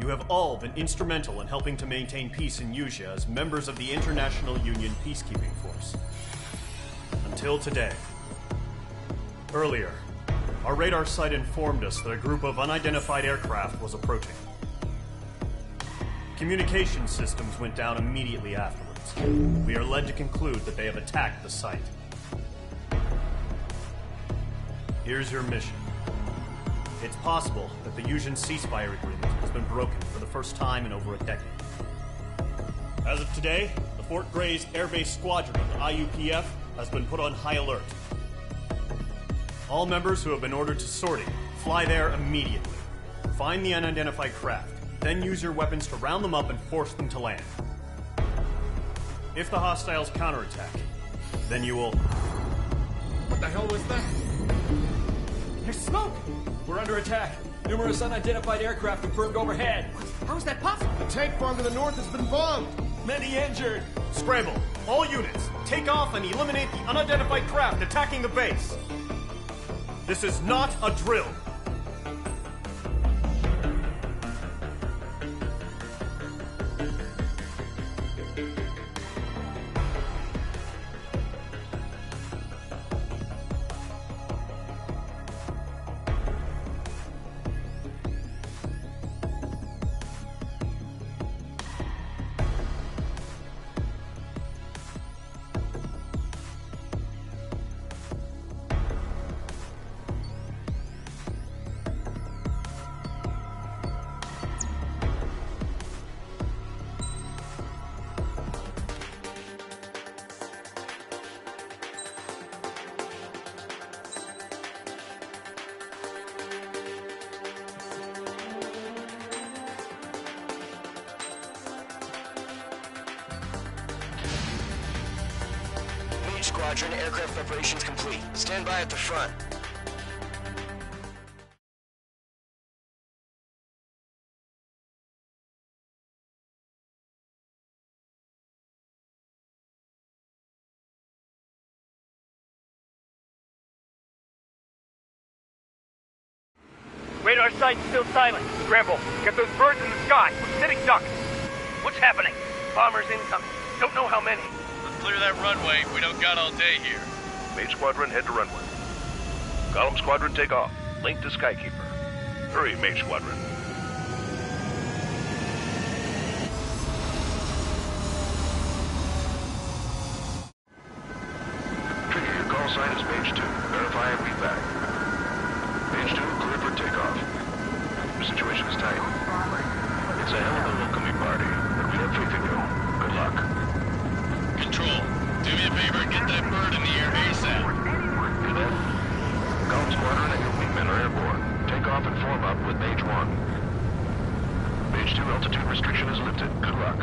You have all been instrumental in helping to maintain peace in Usea as members of the International Union Peacekeeping Force. Until today. Earlier, our radar site informed us that a group of unidentified aircraft was approaching. Communication systems went down immediately afterwards. We are led to conclude that they have attacked the site. Here's your mission. It's possible that the Usean ceasefire agreement has been broken for the first time in over a decade. As of today, the Fort Grays Air Base Squadron of the IUPF has been put on high alert. All members who have been ordered to sortie, fly there immediately. Find the unidentified craft, then use your weapons to round them up and force them to land. If the hostiles counterattack, then you will... What the hell was that? There's smoke! We're under attack. Numerous unidentified aircraft confirmed overhead. How is that possible? The tank farm to the north has been bombed. Many injured. Scramble! All units, take off and eliminate the unidentified craft attacking the base. This is not a drill. Squadron, aircraft preparations complete. Stand by at the front. Radar site's still silent. Scramble. Get those birds in the sky. We're sitting ducks. What's happening? Bombers incoming. Don't know how many. Clear that runway. We don't got all day here. Mage Squadron, head to runway. Column Squadron, take off. Link to Skykeeper. Hurry, Mage Squadron. Trigger, your call sign is Mage 2. Verify and read back. Mage 2, clear for takeoff. Your situation is tight. It's a hell of a welcoming party, but we have faith in you. Good luck. Control, do me a favor and get that bird in the air ASAP. Hear that? Column Squadron and your wingmen are airborne. Take off and form up with Mage 1. Mage 2, altitude restriction is lifted. Good luck.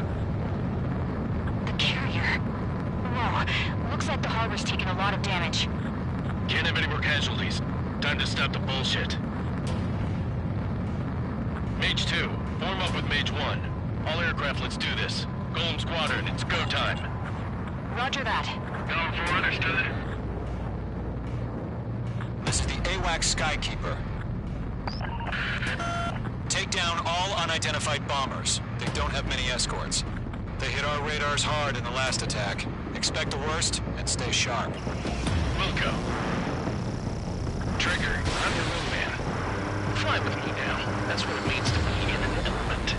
The carrier. Whoa. Looks like the harbor's taken a lot of damage. Can't have any more casualties. Time to stop the bullshit. Mage 2, form up with Mage 1. All aircraft, let's do this. Column Squadron, it's go time. Roger that. Column 4, understood. This is the AWACS Skykeeper. Take down all unidentified bombers. They don't have many escorts. They hit our radars hard in the last attack. Expect the worst and stay sharp. Wilco. Trigger, I'm your wingman. Fly with me now. That's what it means to be in an element.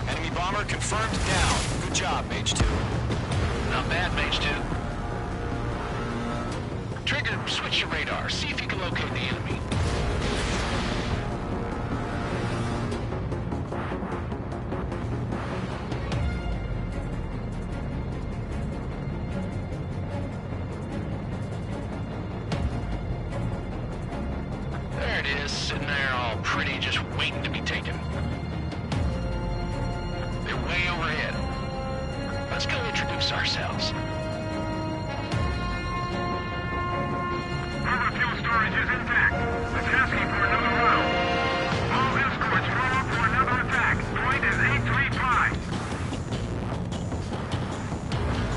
Enemy bomber confirmed down. Good job, Mage 2. Not bad, Mage 2. Trigger, switch your radar. See if you can locate the enemy. There it is, sitting there all pretty, just waiting to be taken. They're way overhead. Let's go introduce ourselves. Harbor fuel storage is intact. Let's ask you for another round. All escorts roll up for another attack. Point is 835.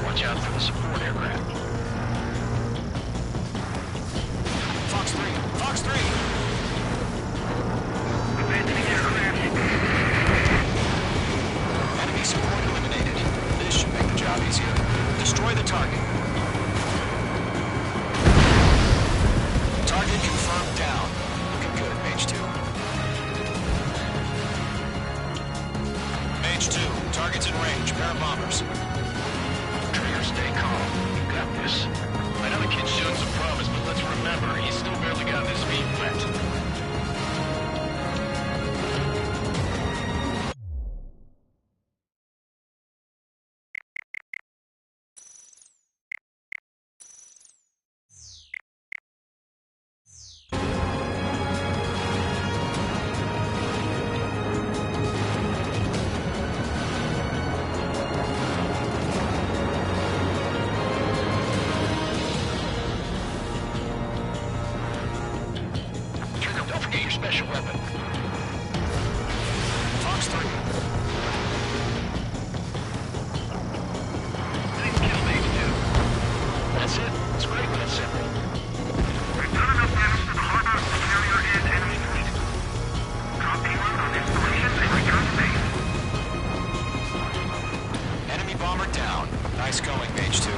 Watch out for the support aircraft. Fox 3! Fox 3! Abandoning aircraft Target's in range. Pair of bombers. Trigger, stay calm. You got this. I know the kid's shown some promise, but let's remember, he's still barely gotten his feet wet. Special weapon. Fox 3. Nice kill, Mage 2. That's it. It's great when it's simple. We've done enough damage to the harbor, the carrier, and enemy fleet. Drop payload on installations and return to base. Enemy bomber down. Nice going, Mage 2.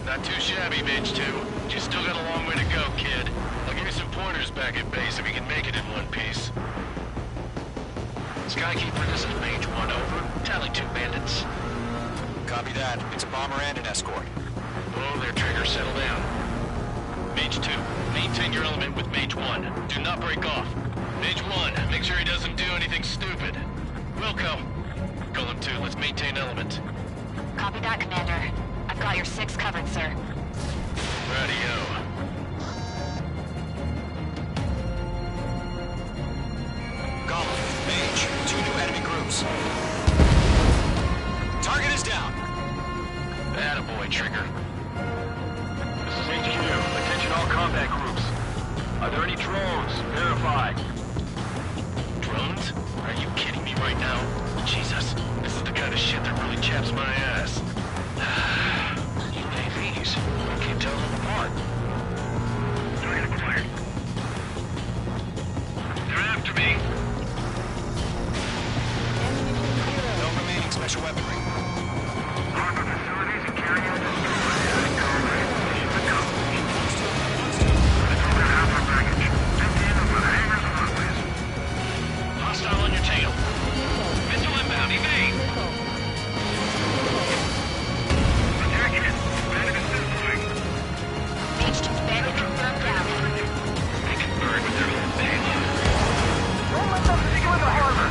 Not too shabby, Mage 2. You still got a long way to go, kid. I'll give you some pointers back at base if you can make it in one piece. Skykeeper, this is Mage 1, over. Tally 2 bandits. Copy that. It's a bomber and an escort. Oh, there, Trigger. Settle down. Mage 2, maintain your element with Mage 1. Do not break off. Mage 1, make sure he doesn't do anything stupid. Wilco. Golem 2, let's maintain element. Copy that, Commander. I've got your 6 covered, sir. Radio. Golem, Mage, 2 new enemy groups. Target is down. Attaboy, Trigger. This is HQ. Attention all combat groups. Are there any drones? Verify. Drones? Are you kidding me right now? Jesus, this is the kind of shit that really chaps my ass. UAVs. I can't tell them apart. Target acquired. They're after me. No remaining special weaponry. Harbor facilities and carrier destroyed. Comrade, mission accomplished. Let's over half our baggage. Send in over the hangars and runways. Hostile on your tail. Missile inbound, evade! Attack hit. Bandit is still moving. Mage 2's bandit confirmed down. They can burn with their own payload. Don't let them see you in the harbor.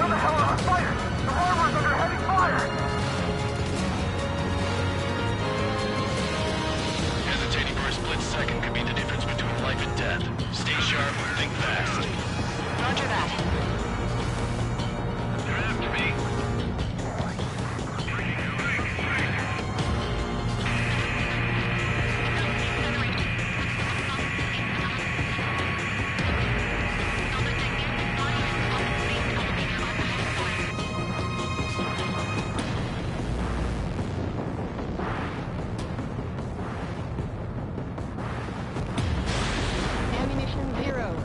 Where the hell are our fighters? The harbor is under heavy fire. Hesitating for a split second could be the difference between life and death. Stay sharp, think fast. Roger that. They're after me. Ammunition 0.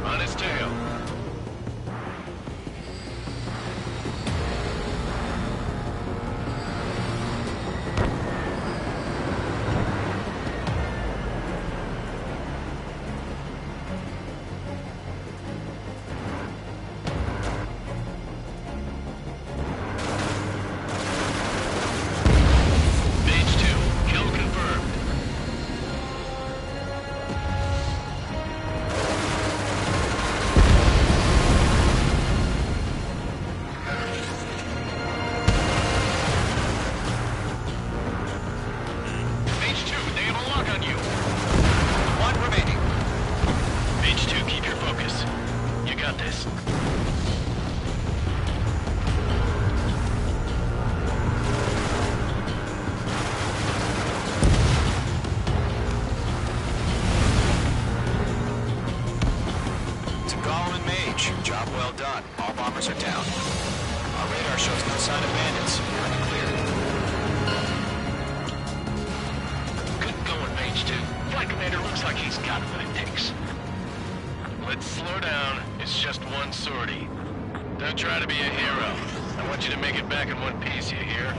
On his tail. Mage 2, kill confirmed. Mage 2, they have a lock on you. 1 remaining. Mage 2, keep your focus. You got this. To Golem and Mage, job well done. All bombers are down. Our radar shows no sign of bandits. You're in the clear. Good going, Mage 2. Flight Commander looks like he's got what it takes. Let's slow down. It's just one sortie. Don't try to be a hero. I want you to make it back in one piece, you hear?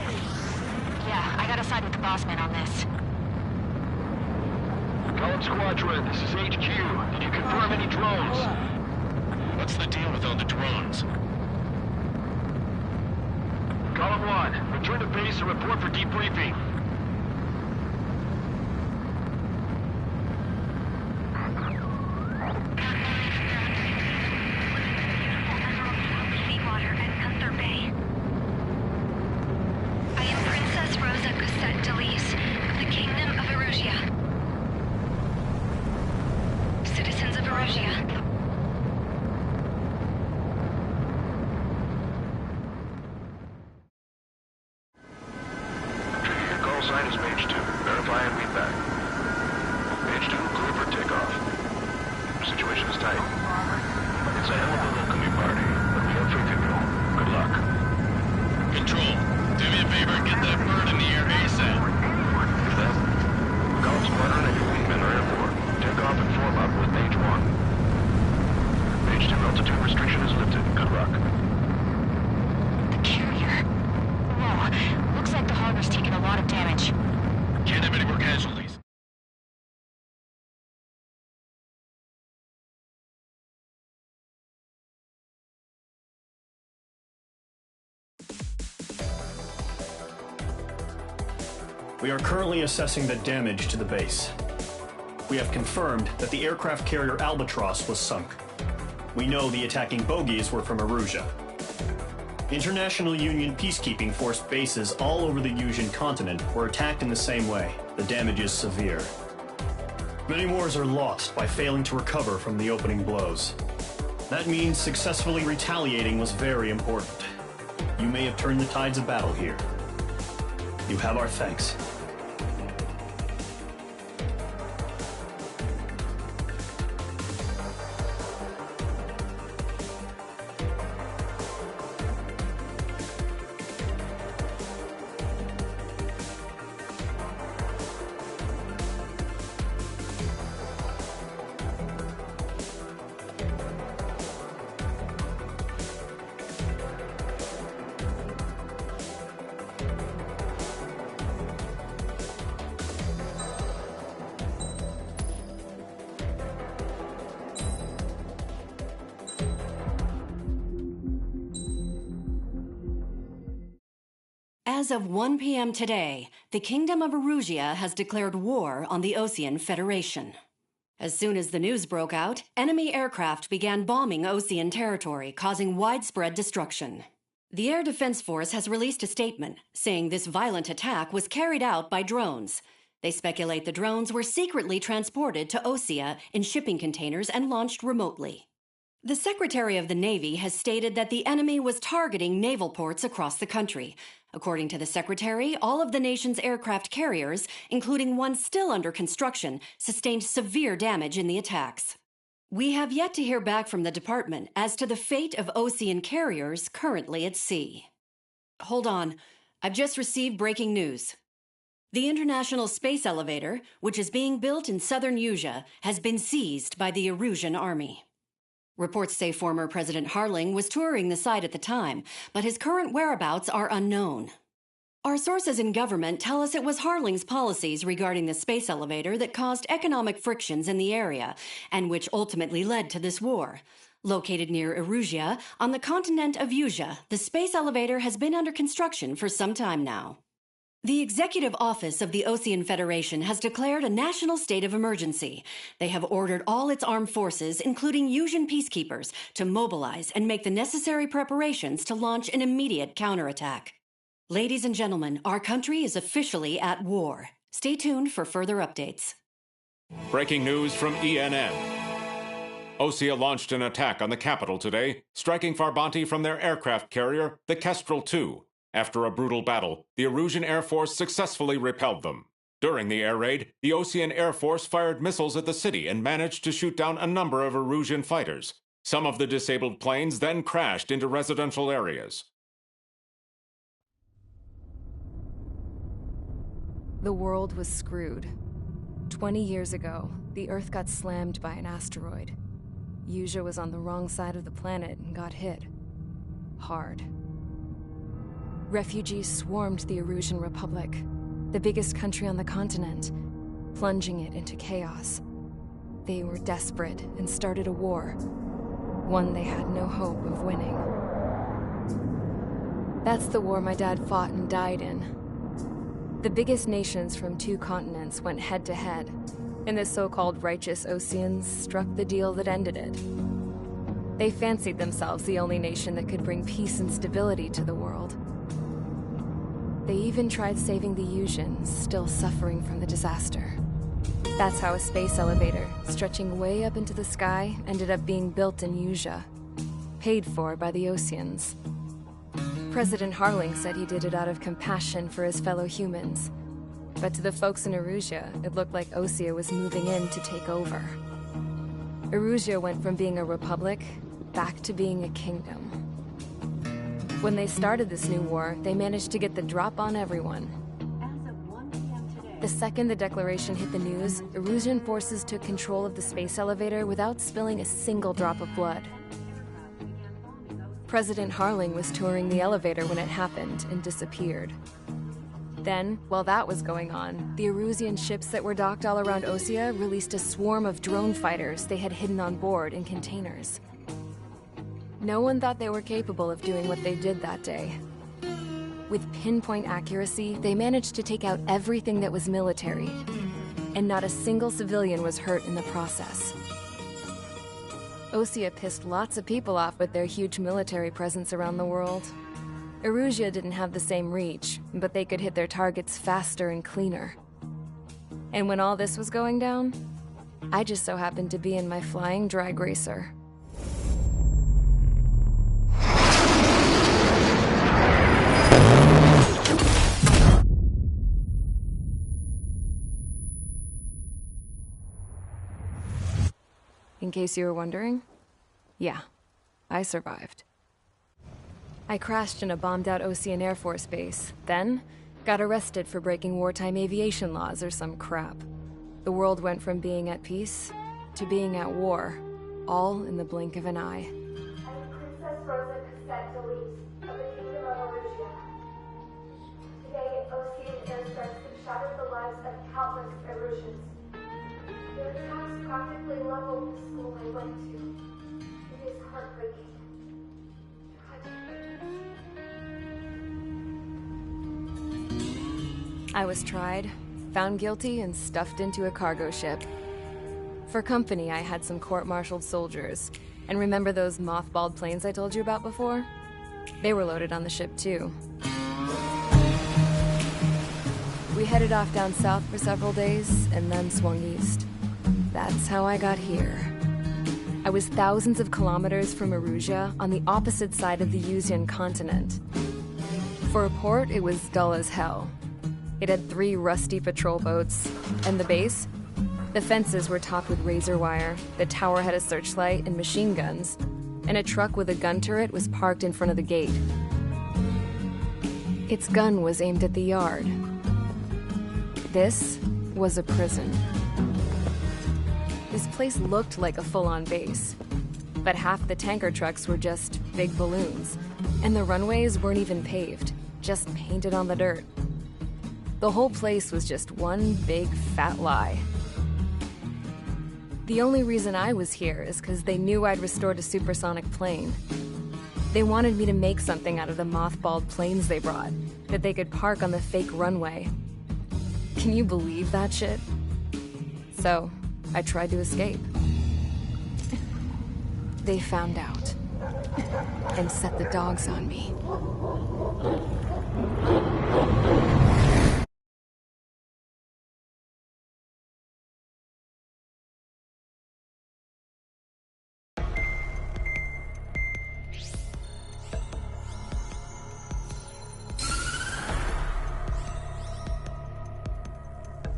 Yeah, I gotta side with the boss man on this. Golem Squadron, this is HQ. Did you confirm any drones? What's the deal with all the drones? Column 1, return to base and report for debriefing. Seawater and Gunther Bay. I am Princess Rosa Cosette Delise of the Kingdom of Erusia. Citizens of Erusia. Your call sign is Mage 2. Verify and read back. Mage 2, clear for takeoff. Situation is tight. It's a hell of a welcoming party, but we have faith in you. Good luck. Control, do me a favor and get that bird in the air ASAP. Do that? Column Squadron and your wingmen are airborne. Take off and form up with Mage 1. Mage 2 altitude restriction is lifted. Good luck. The carrier. Whoa. Looks like the harbor's taken a lot of damage. Can't have any more casualties. We are currently assessing the damage to the base. We have confirmed that the aircraft carrier Albatross was sunk. We know the attacking bogies were from Erusia. International Union peacekeeping force bases all over the Yusian continent were attacked in the same way. The damage is severe. Many wars are lost by failing to recover from the opening blows. That means successfully retaliating was very important. You may have turned the tides of battle here. You have our thanks. As of 1 p.m. today, the Kingdom of Erusia has declared war on the Osean Federation. As soon as the news broke out, enemy aircraft began bombing Osean territory, causing widespread destruction. The Air Defense Force has released a statement saying this violent attack was carried out by drones. They speculate the drones were secretly transported to Osea in shipping containers and launched remotely. The Secretary of the Navy has stated that the enemy was targeting naval ports across the country. According to the Secretary, all of the nation's aircraft carriers, including one still under construction, sustained severe damage in the attacks. We have yet to hear back from the department as to the fate of Osean carriers currently at sea. Hold on. I've just received breaking news. The International Space Elevator, which is being built in southern Yusia, has been seized by the Erusian army. Reports say former President Harling was touring the site at the time, but his current whereabouts are unknown. Our sources in government tell us it was Harling's policies regarding the space elevator that caused economic frictions in the area, and which ultimately led to this war. Located near Erusia, on the continent of Yusia, the space elevator has been under construction for some time now. The Executive Office of the Osean Federation has declared a national state of emergency. They have ordered all its armed forces, including Yusian peacekeepers, to mobilize and make the necessary preparations to launch an immediate counterattack. Ladies and gentlemen, our country is officially at war. Stay tuned for further updates. Breaking news from ENN. Osea launched an attack on the capital today, striking Farbanti from their aircraft carrier, the Kestrel II. After a brutal battle, the Erusian Air Force successfully repelled them. During the air raid, the Osean Air Force fired missiles at the city and managed to shoot down a number of Erusian fighters. Some of the disabled planes then crashed into residential areas. The world was screwed. 20 years ago, the Earth got slammed by an asteroid. Yusia was on the wrong side of the planet and got hit. Hard. Refugees swarmed the Erusian Republic, the biggest country on the continent, plunging it into chaos. They were desperate and started a war. One they had no hope of winning. That's the war my dad fought and died in. The biggest nations from 2 continents went head-to-head, and the so-called righteous Oseans struck the deal that ended it. They fancied themselves the only nation that could bring peace and stability to the world. They even tried saving the Yuuzhan, still suffering from the disaster. That's how a space elevator, stretching way up into the sky, ended up being built in Yuzha, paid for by the Oseans. President Harling said he did it out of compassion for his fellow humans. But to the folks in Erusea, it looked like Osea was moving in to take over. Erusea went from being a republic back to being a kingdom. When they started this new war, they managed to get the drop on everyone. The second the declaration hit the news, Erusian forces took control of the space elevator without spilling a single drop of blood. President Harling was touring the elevator when it happened and disappeared. Then, while that was going on, the Erusian ships that were docked all around Osea released a swarm of drone fighters they had hidden on board in containers. No one thought they were capable of doing what they did that day. With pinpoint accuracy, they managed to take out everything that was military, and not a single civilian was hurt in the process. Osea pissed lots of people off with their huge military presence around the world. Erusea didn't have the same reach, but they could hit their targets faster and cleaner. And when all this was going down, I just so happened to be in my flying drag racer. In case you were wondering, yeah, I survived. I crashed in a bombed-out Osean Air Force base, then got arrested for breaking wartime aviation laws or some crap. The world went from being at peace to being at war, all in the blink of an eye. I'm Princess Rosa Cassette Delise of the Kingdom of Erusea. Today, Osean airstrikes have shattered the lives of countless Erusians. Their attacks practically leveled the school I went to. It is heartbreaking. I was tried, found guilty, and stuffed into a cargo ship. For company, I had some court-martialed soldiers. And remember those mothballed planes I told you about before? They were loaded on the ship, too. We headed off down south for several days, and then swung east. That's how I got here. I was thousands of kilometers from Erusea, on the opposite side of the Yuuzhan continent. For a port, it was dull as hell. It had 3 rusty patrol boats, and the base? The fences were topped with razor wire, the tower had a searchlight and machine guns, and a truck with a gun turret was parked in front of the gate. Its gun was aimed at the yard. This was a prison. This place looked like a full-on base, but half the tanker trucks were just big balloons, and the runways weren't even paved, just painted on the dirt. The whole place was just one big fat lie. The only reason I was here is because they knew I'd restored a supersonic plane. They wanted me to make something out of the mothballed planes they brought, that they could park on the fake runway. Can you believe that shit? So, I tried to escape. They found out, and set the dogs on me.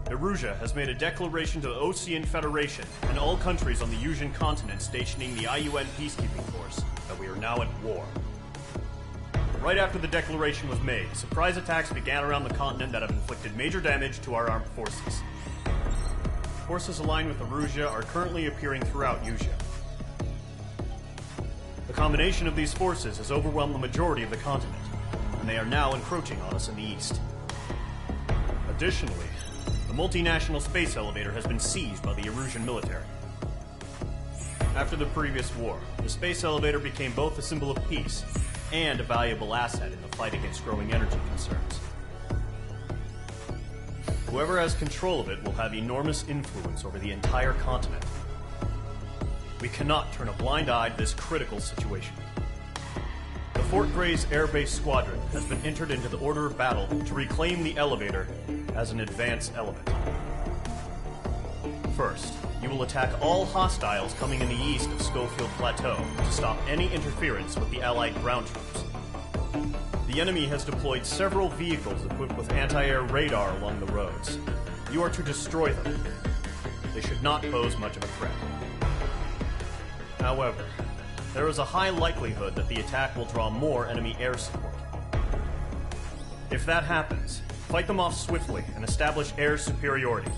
Erusea has made a declaration to the Osean Federation and all countries on the Yuuzhan continent stationing the IUN peacekeeping force that we are now at war. Right after the declaration was made, surprise attacks began around the continent that have inflicted major damage to our armed forces. Forces aligned with Erusea are currently appearing throughout Yuuzha. The combination of these forces has overwhelmed the majority of the continent, and they are now encroaching on us in the east. Additionally, the multinational space elevator has been seized by the Erusian military. After the previous war, the space elevator became both a symbol of peace and a valuable asset in the fight against growing energy concerns. Whoever has control of it will have enormous influence over the entire continent. We cannot turn a blind eye to this critical situation. The Fort Grays Air Base Squadron has been entered into the order of battle to reclaim the elevator as an advance element. First, you will attack all hostiles coming in the east of Schofield Plateau to stop any interference with the Allied ground troops. The enemy has deployed several vehicles equipped with anti-air radar along the roads. You are to destroy them. They should not pose much of a threat. However, there is a high likelihood that the attack will draw more enemy air support. If that happens, fight them off swiftly and establish air superiority.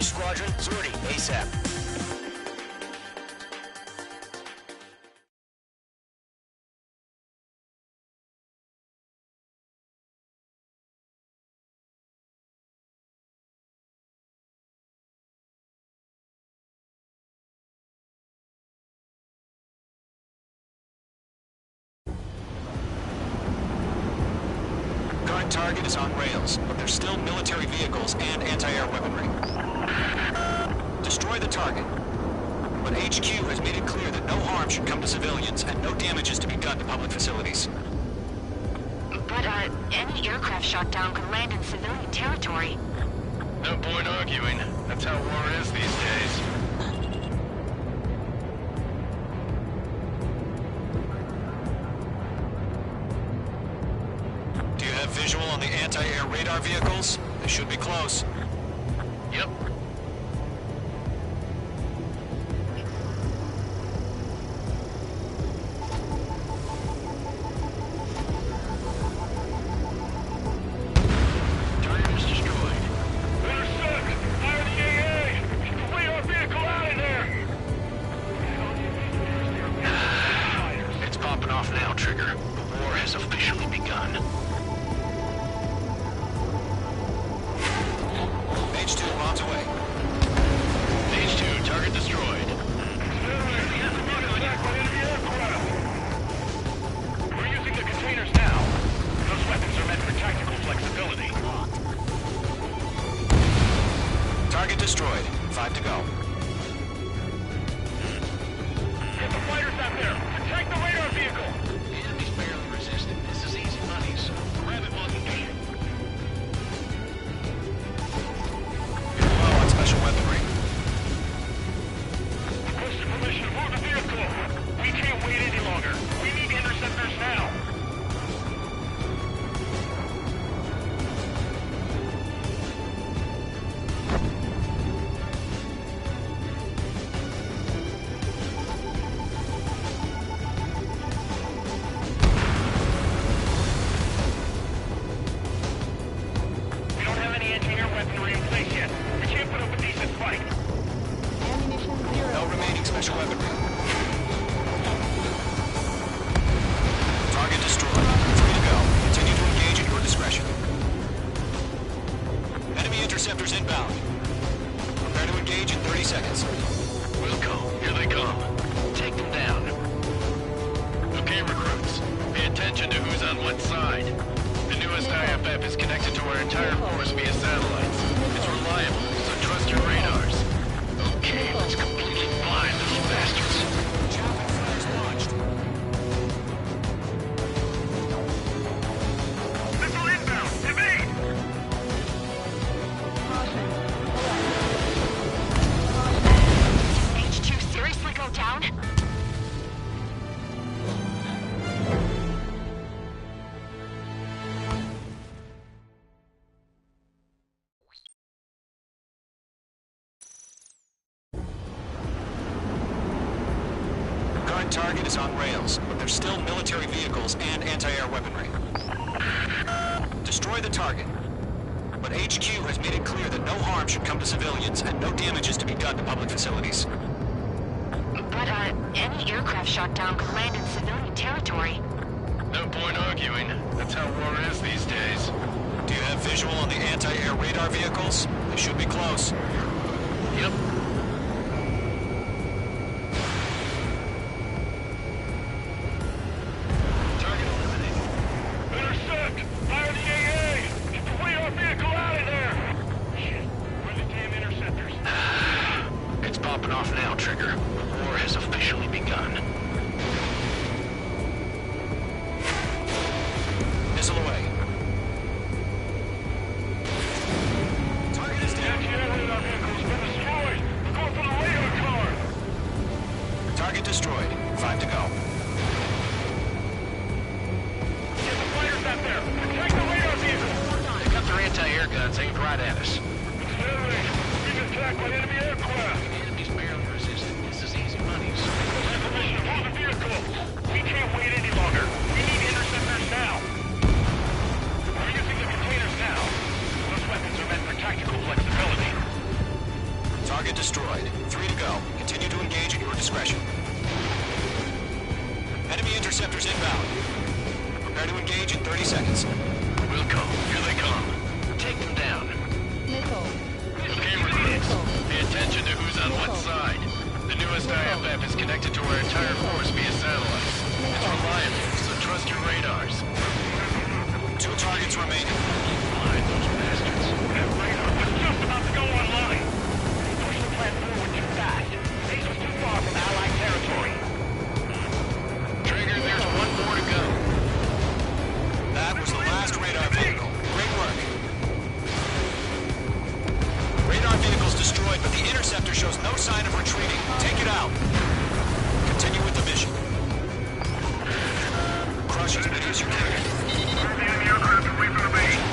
Squadron, Zordy, ASAP. Current target is on rails, but there's still military vehicles and anti-air weaponry. Destroy the target. But HQ has made it clear that no harm should come to civilians and no damage is to be done to public facilities. But, any aircraft shot down could land in civilian territory. No point arguing. That's how war is these days. Do you have visual on the anti-air radar vehicles? They should be close. Yep. destroyed. 5 to go. Get the fighters out there! Protect the radar vehicle! The enemy's barely resisting. This is easy money, so grab it while you can. You're low on special weaponry. Requesting permission to move the vehicle! We can't wait any longer! We need interceptors now! We don't have any engineer weaponry in place yet. We can't put up a decent fight. No remaining special weaponry. Target destroyed. 3 to go. Continue to engage at your discretion. Enemy interceptors inbound. Prepare to engage in 30 seconds. Wilco, here they come. Take them down. Okay, recruits. Pay attention to who's on what side. The newest IFF is connected to our entire force via satellites. It's reliable, so trust your radars. Okay, let's completely blind those bastards. Javelin flares launched. Missile inbound! Evade! H2 seriously go down? Current target is on rails, but there's still military vehicles and anti-air weaponry. Destroy the target. But HQ has made it clear that no harm should come to civilians and no damage is to be done to public facilities. But, any aircraft shot down could land in civilian territory. No point arguing. That's how war is these days. Do you have visual on the anti-air radar vehicles? They should be close. Yep. Target eliminated. Intercept! Fire the AA! Get the radar vehicle out of there! Shit, where are the damn interceptors? It's popping off now, Trigger. The war has officially begun. Missile away. Target is The down. anti-air radar vehicle's been destroyed! We're going for the radar car! Target destroyed. 5 to go. Get the fighters out there! Protect the radar vehicle! They got their anti-air guns aimed right at us. Accelerate! We've been attacked by enemy aircraft! The enemy's barely resisting. This is easy money, so Requesting permission to move the vehicle! We can't wait any longer! We need interceptors now! We're using the containers now! Those weapons are meant for tactical flexibility. Target destroyed. 3 to go. Continue to engage at your discretion. Enemy interceptors inbound. Prepare to engage in 30 seconds. Wilco, here they come. Take them down. Okay, recruits. Pay attention to who's on what side. The newest IFF is connected to our entire force via satellites. It's reliable, so trust your radars. 2 targets remaining. Blind those bastards. That radar was just about to go online! They pushed the plan forward too fast. Base was too far from Allied territory. Trigger, there's one more to go. That was the last radar vehicle. Great work. Radar vehicle's destroyed, but the interceptor shows no sign of retreating. Take it out. Continue with the mission. Crush as many as you can. Move the enemy aircraft away from the base.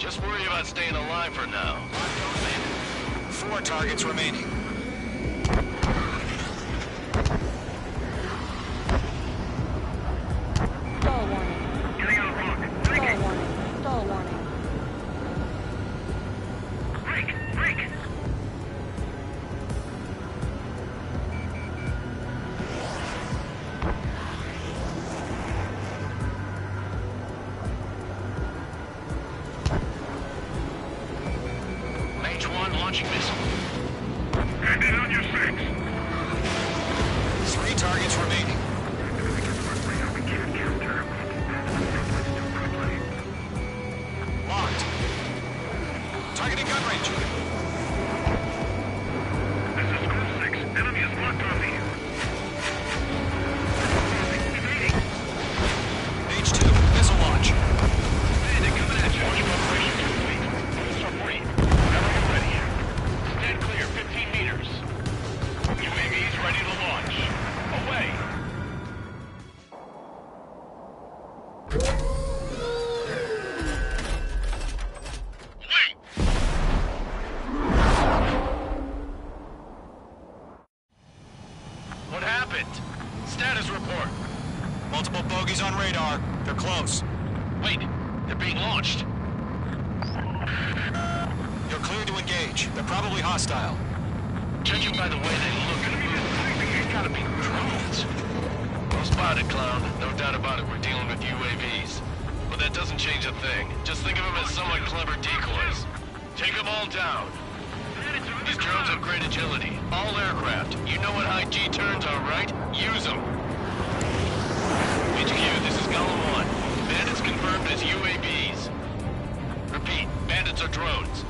Just worry about staying alive for now. 4 targets remaining. Stall warning. Getting out of rock. Stall warning. Stall warning. Break! Break! Mage 1 launching missile. Hand in on your 6. 3 targets remaining. Locked. Targeting gun range. This is Squad 6. Enemy is locked on me. Evading. Mage 2, missile launch. Bandit coming at you. Launch operation complete. Submarine. Whenever you're ready. Stand clear, 15 meters. UAVs ready to launch. Away. What happened? Status report. Multiple bogies on radar. They're close. Wait, they're being launched. You're cleared to engage. They're probably hostile. Judging by the way they look and move, they gotta be drones. Well spotted, clown. No doubt about it, we're dealing with UAVs. But that doesn't change a thing. Just think of them as somewhat clever decoys. Take them all down. These drones have great agility. All aircraft. You know what high G turns are, right? Use them. HQ, this is Golem 1. Bandits confirmed as UAVs. Repeat, bandits are drones.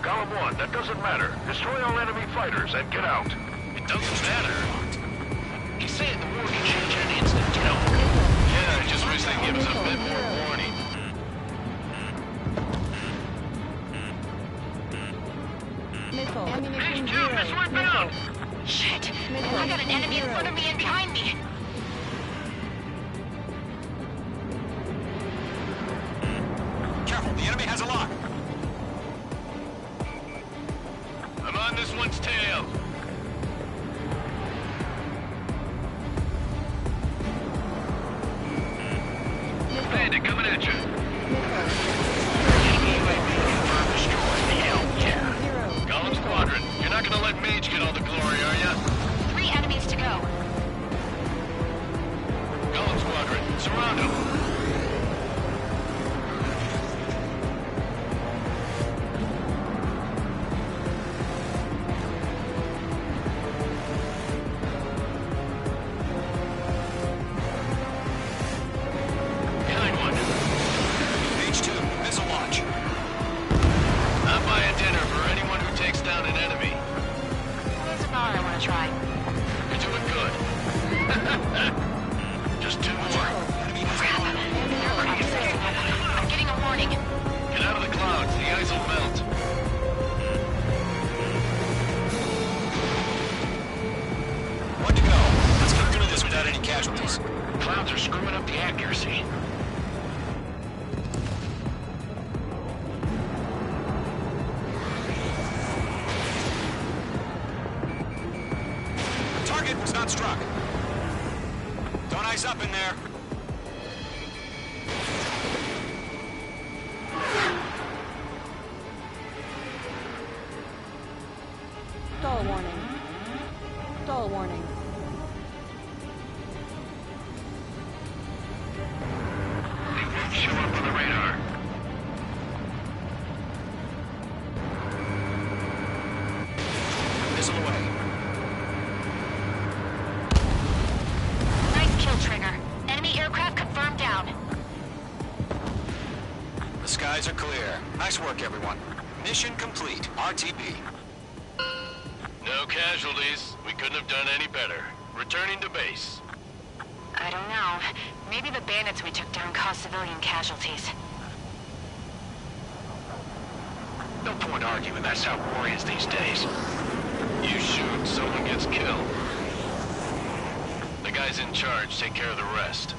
Golem 1, that doesn't matter. Destroy all enemy fighters and get out. It doesn't matter. He's saying the war can change any instant, you know? Yeah, I just wish they'd give us a bit more warning. Missile. Ammunition Mage 2, 0. missile inbound. Shit! I got an enemy in front of me and behind me! Careful, the enemy has a lock. I'm on this one's tail. Bandit coming at you. Golem Squadron, you're not gonna let Mage get all the glory, are ya? 3 enemies to go. Golem Squadron, surround him. Behind one. Mage 2, missile launch. I'll buy a dinner for anyone who takes down an enemy. There's another I want to try. You're doing good. Just 2 more. I'm getting a warning. Get out of the clouds, the ice will melt. One to go. Let's get through this without any casualties. Clouds are screwing up the accuracy. Target was not struck. Don't ice up in there. Stall warning. Stall warning. They won't show up on the radar. Missile away. Nice kill, Trigger. Enemy aircraft confirmed down. The skies are clear. Nice work, everyone. Mission complete. RTB. No casualties. We couldn't have done any better. Returning to base. I don't know. Maybe the bandits we took down caused civilian casualties. No point arguing. That's how war is these days. You shoot, someone gets killed. The guys in charge take care of the rest.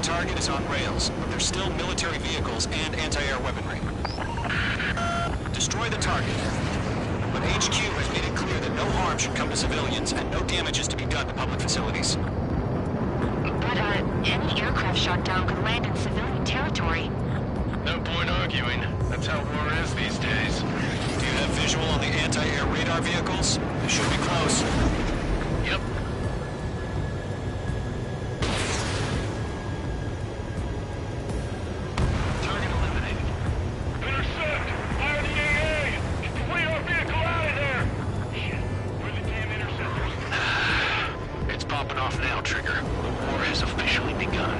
target is on rails, but there's still military vehicles and anti-air weaponry. Destroy the target. But HQ has made it clear that no harm should come to civilians and no damage is to be done to public facilities. But, any aircraft shot down could land in civilian territory. No point arguing. That's how war is these days. Do you have visual on the anti-air radar vehicles? They should be close. Yep. Target eliminated. Intercept! Fire the AA! Get the radar vehicle out of there! Shit, where are the damn interceptors? It's popping off now, Trigger. The war has officially begun.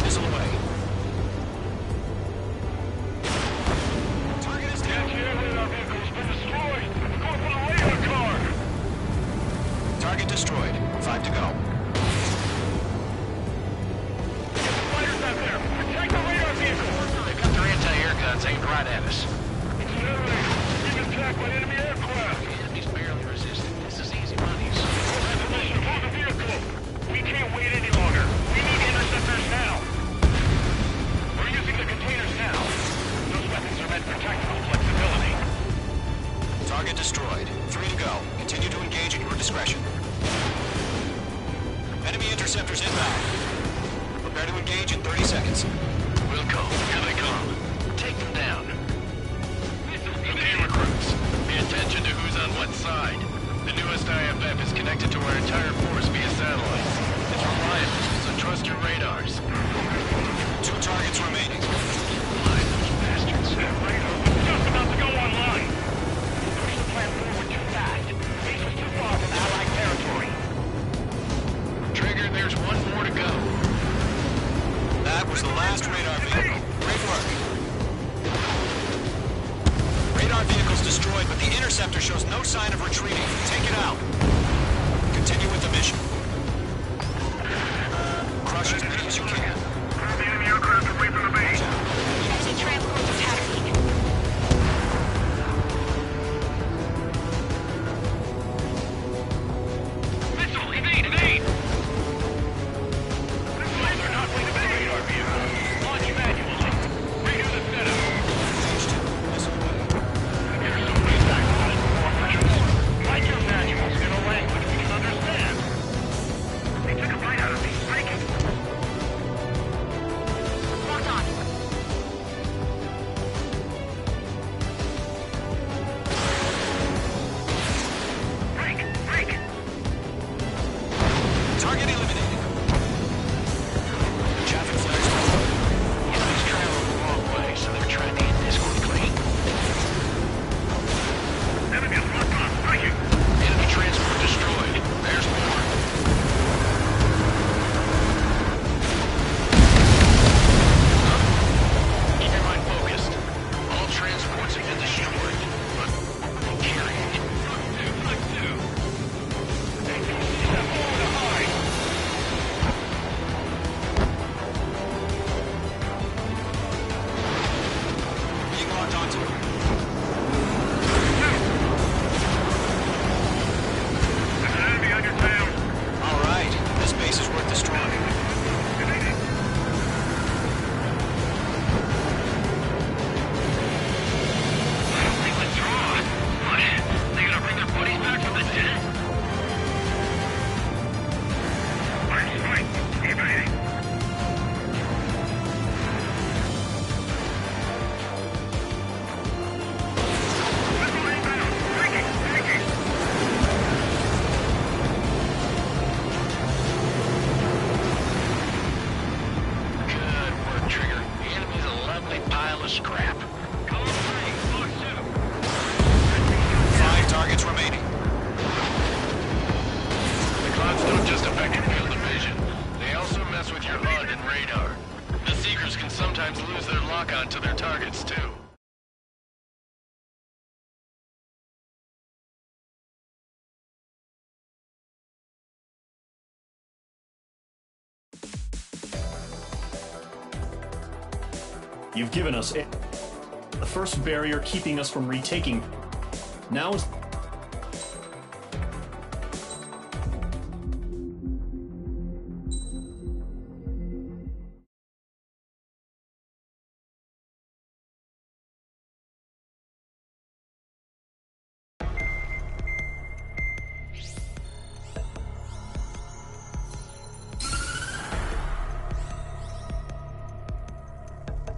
Missile away. Target is down. Anti-air radar vehicle's been destroyed! We're going for the radar car! Target destroyed. 5 to go. Get the fighters out there! Protect the radar vehicle! They've got their anti-air guns aimed right at us. Accelerate! Being attacked by enemy aircraft! The enemy's barely resisting. This is easy monies. Position, hold the vehicle! We can't wait any longer! We need interceptors now! We're using the containers now! Those weapons are meant for tactical flexibility. Target destroyed. 3 to go. Continue to engage at your discretion. Enemy interceptors inbound. Prepare to engage in 30 seconds. We'll go. Here they come. Take them down. Okay, recruits. Pay attention to who's on what side. The newest IFF is connected to our entire force via satellite. It's reliable, so trust your radars. 2 targets remaining. Line those bastards. That radar was just about to go online! Push the plan forward too fast. Base was too far from Allied territory. Trigger, there's one more to go. That was the last radar vehicle. Great work. Radar vehicle's destroyed, but the interceptor shows no sign of retreating. Take it out. Continue with the mission. Crush as many as you can. Pull the enemy aircraft away from the base. Engine transports are taxiing. Missile, evade, evade! Missiles are not going to the radar vehicle. Launch manually. Redo the setup. There's so many back on it, corporations. Write your manuals in a language we can understand. They took a bite out of me. Break it. Lock on. Break. Break. Target eliminated. Traffic flares. The enemy's traveling the wrong way, so they're trying to end this quickly. Enemy is locked on. Breaking. Enemy transport destroyed. There's more. Keep your mind focused. All transports have been destroyed, but what were they carrying? Being locked onto. There's an enemy on your tail. All right. This base is worth destroying. They withdraw. What? They gonna bring their buddies back from the dead? Right. Evading. Missile inbound. Breaking. Breaking. Good work, Trigger. The enemy's a lovely pile of scrap. Column 3, Floor 2. 5 targets remaining. The clouds don't just affect your field of vision. They also mess with your HUD and radar. The Seekers can sometimes lose their lock-on to their targets, too. You've given us the first barrier keeping us from retaking. Now is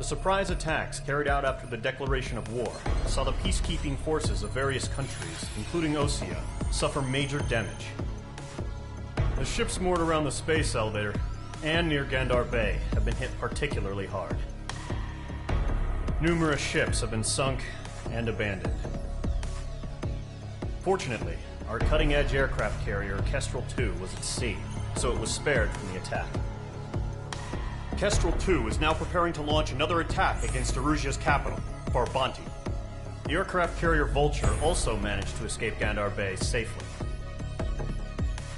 The surprise attacks carried out after the declaration of war saw the peacekeeping forces of various countries, including Osea, suffer major damage. The ships moored around the space elevator and near Gandar Bay have been hit particularly hard. Numerous ships have been sunk and abandoned. Fortunately, our cutting-edge aircraft carrier Kestrel II was at sea, so it was spared from the attack. Kestrel II is now preparing to launch another attack against Erusia's capital, Farbanti. The aircraft carrier Vulture also managed to escape Gandar Bay safely.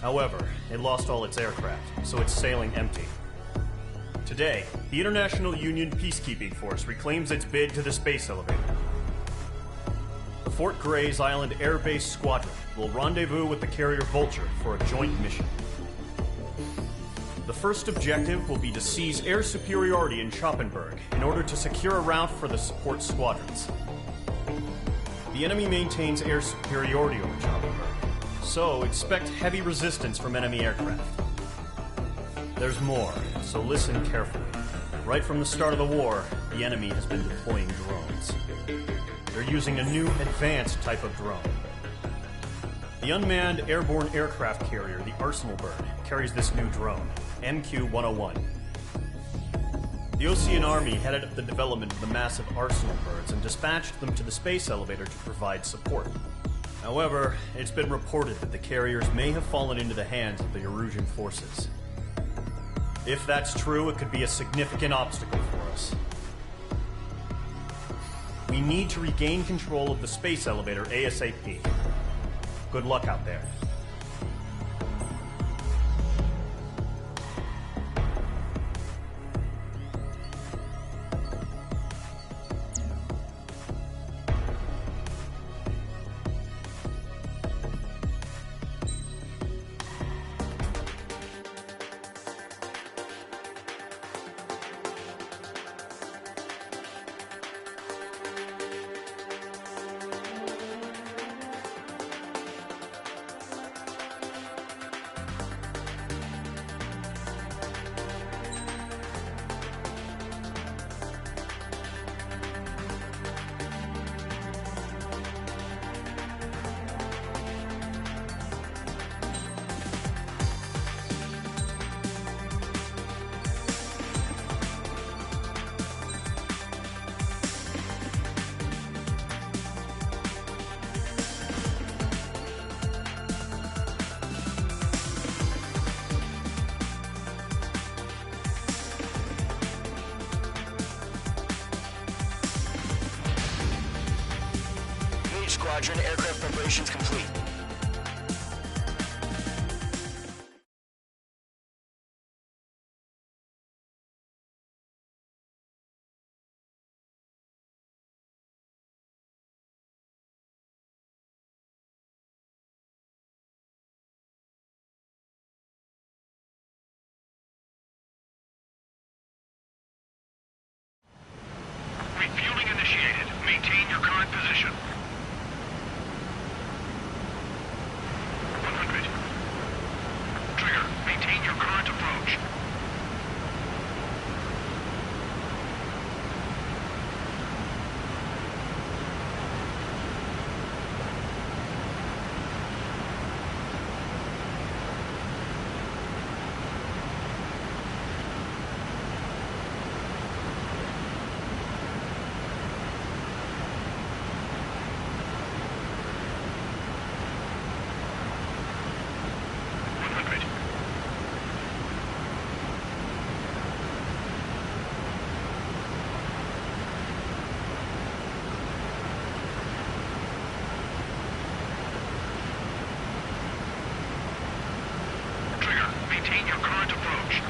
However, it lost all its aircraft, so it's sailing empty. Today, the International Union Peacekeeping Force reclaims its bid to the space elevator. The Fort Grays Island Air Base Squadron will rendezvous with the carrier Vulture for a joint mission. The first objective will be to seize air superiority in Schoppenberg in order to secure a route for the support squadrons. The enemy maintains air superiority over Schoppenberg, so expect heavy resistance from enemy aircraft. There's more, so listen carefully. Right from the start of the war, the enemy has been deploying drones. They're using a new advanced type of drone. The unmanned airborne aircraft carrier, the Arsenal Bird, carries this new drone, MQ-101. The Osean Army headed up the development of the massive Arsenal Birds and dispatched them to the space elevator to provide support. However, it's been reported that the carriers may have fallen into the hands of the Erusian forces. If that's true, it could be a significant obstacle for us. We need to regain control of the space elevator ASAP. Good luck out there. Squadron, aircraft preparations complete. Refueling initiated. Maintain your current position. 100. Trigger, maintain your current approach. Maintain your current approach.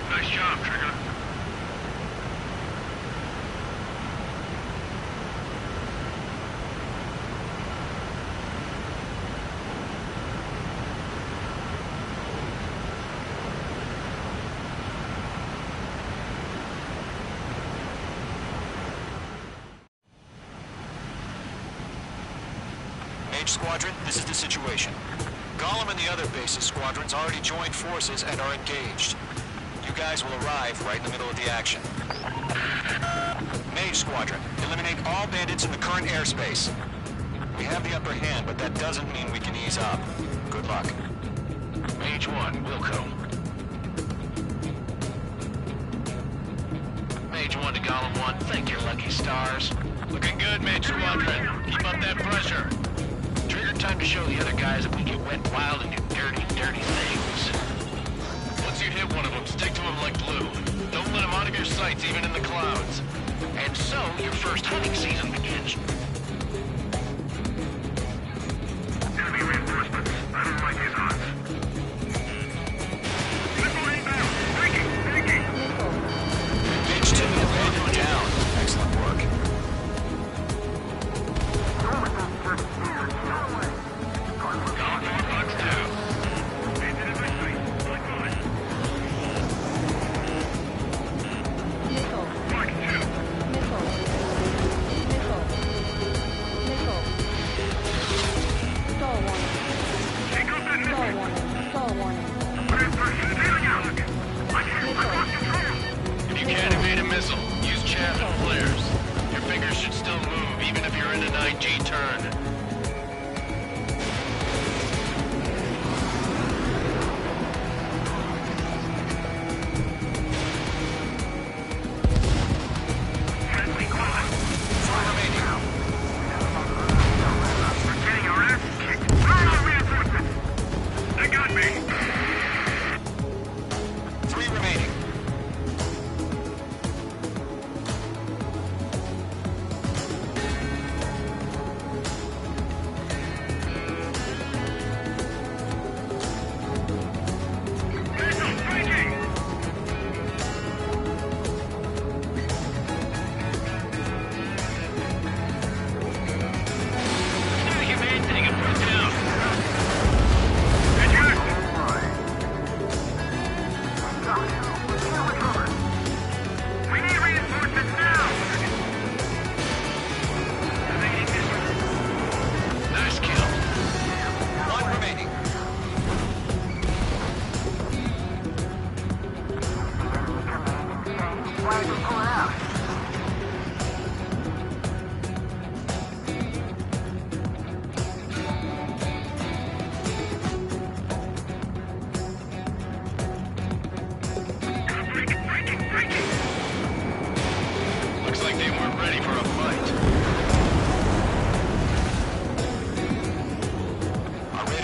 Nice job, Trigger. Mage Squadron, this is the situation. Gollum and the other base's squadrons already joined forces and are engaged. You guys will arrive right in the middle of the action. Mage Squadron, eliminate all bandits in the current airspace. We have the upper hand, but that doesn't mean we can ease up. Good luck. Mage 1, Wilco. Mage 1 to Gollum 1, thank your lucky stars. Looking good, Mage Squadron. Keep up that pressure. Trigger time to show the other guys that we get wet, wild, and do dirty, dirty things. Once you hit one of them, stick to them like glue. Don't let them out of your sights, even in the clouds. And so, your first hunting season begins. Enemy reinforcements. I don't like these odds. Missile inbound. Taking. Mage 2, abandoned down. Excellent work. If you can't evade a missile, use chaff and flares. Your fingers should still move, even if you're in an IG turn.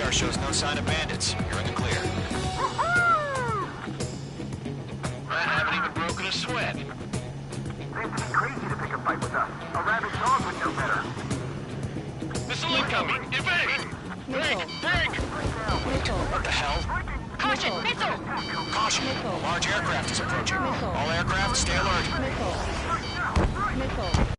Shows no sign of bandits. You're in the clear. I haven't even broken a sweat. They'd be crazy to pick a fight with us. A rabid dog would know better. Missile incoming! Evade! Break! What the hell? Caution! Missile! Caution! A large aircraft is approaching. All aircraft, stay alert. Missile.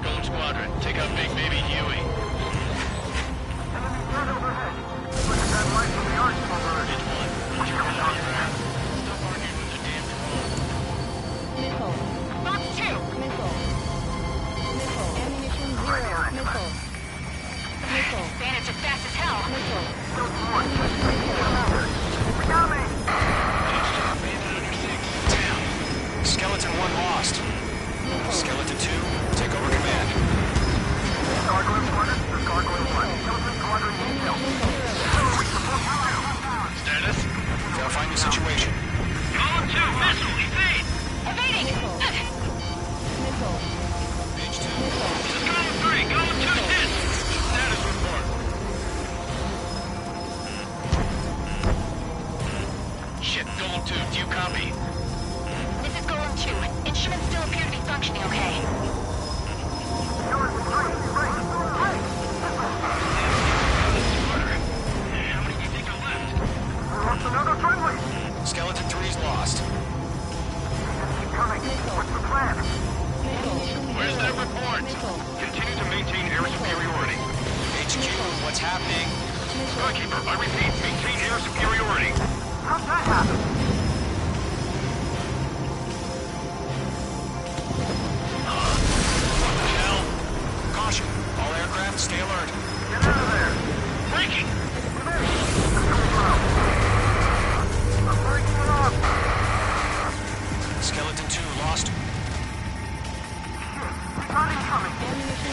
Gold Squadron, take out Big Baby Huey. Missile. Box 2. Missile. Ammunition 0. Missile. Bandits are fast as hell. Missile. Shit, Golem 2, do you copy? This is Golem 2. Instruments still appear to be functioning okay. How many do you think are left? Lost another friendly! Skeleton 3's lost. Keep coming. What's the plan? Where's that report? Continue to maintain air superiority. HQ, what's happening? Skykeeper, I repeat, maintain air superiority. How'd that happen? What the hell? Caution. All aircraft, stay alert. Get out of there! Breaking! I'm breaking it off! Skeleton 2 lost. We got incoming!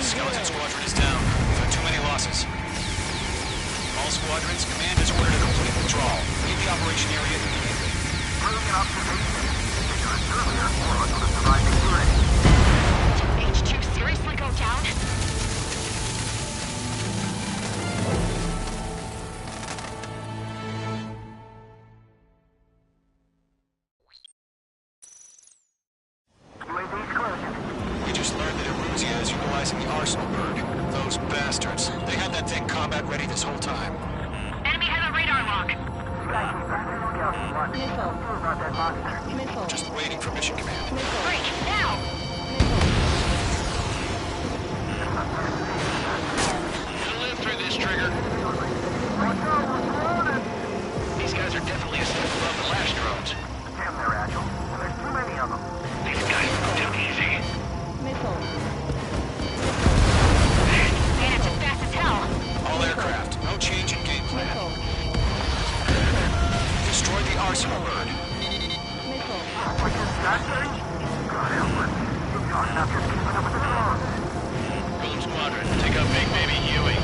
Skeleton Squadron is down. We've had too many losses. All squadrons, command is ordered to complete withdrawal. Leave the operation area immediately. Brilliant observation. Because earlier, Warlock was surviving already. Did H2 seriously go down? UAV's closing. We just learned that Eruzia is utilizing the Arsenal bird. Those bastards. They had that thing combat ready this whole time. Enemy has a radar lock. Skykeeper, Scout Squad. Missile. Who about that monster? Missile. Just waiting for mission command. Break, now! You'll live through this, Trigger. Watch out, we're surrounded! These guys are definitely a step above the last drones. Damn, they're agile. And there's too many of them. These guys are too easy. Missile. Managed as fast as hell. All aircraft, no change in game plan. Missile. Destroy the Arsenal bird. Missile. What is that thing? God help us. You're not enough just keeping up with the drones. Golem Squadron, take out Big Baby Huey.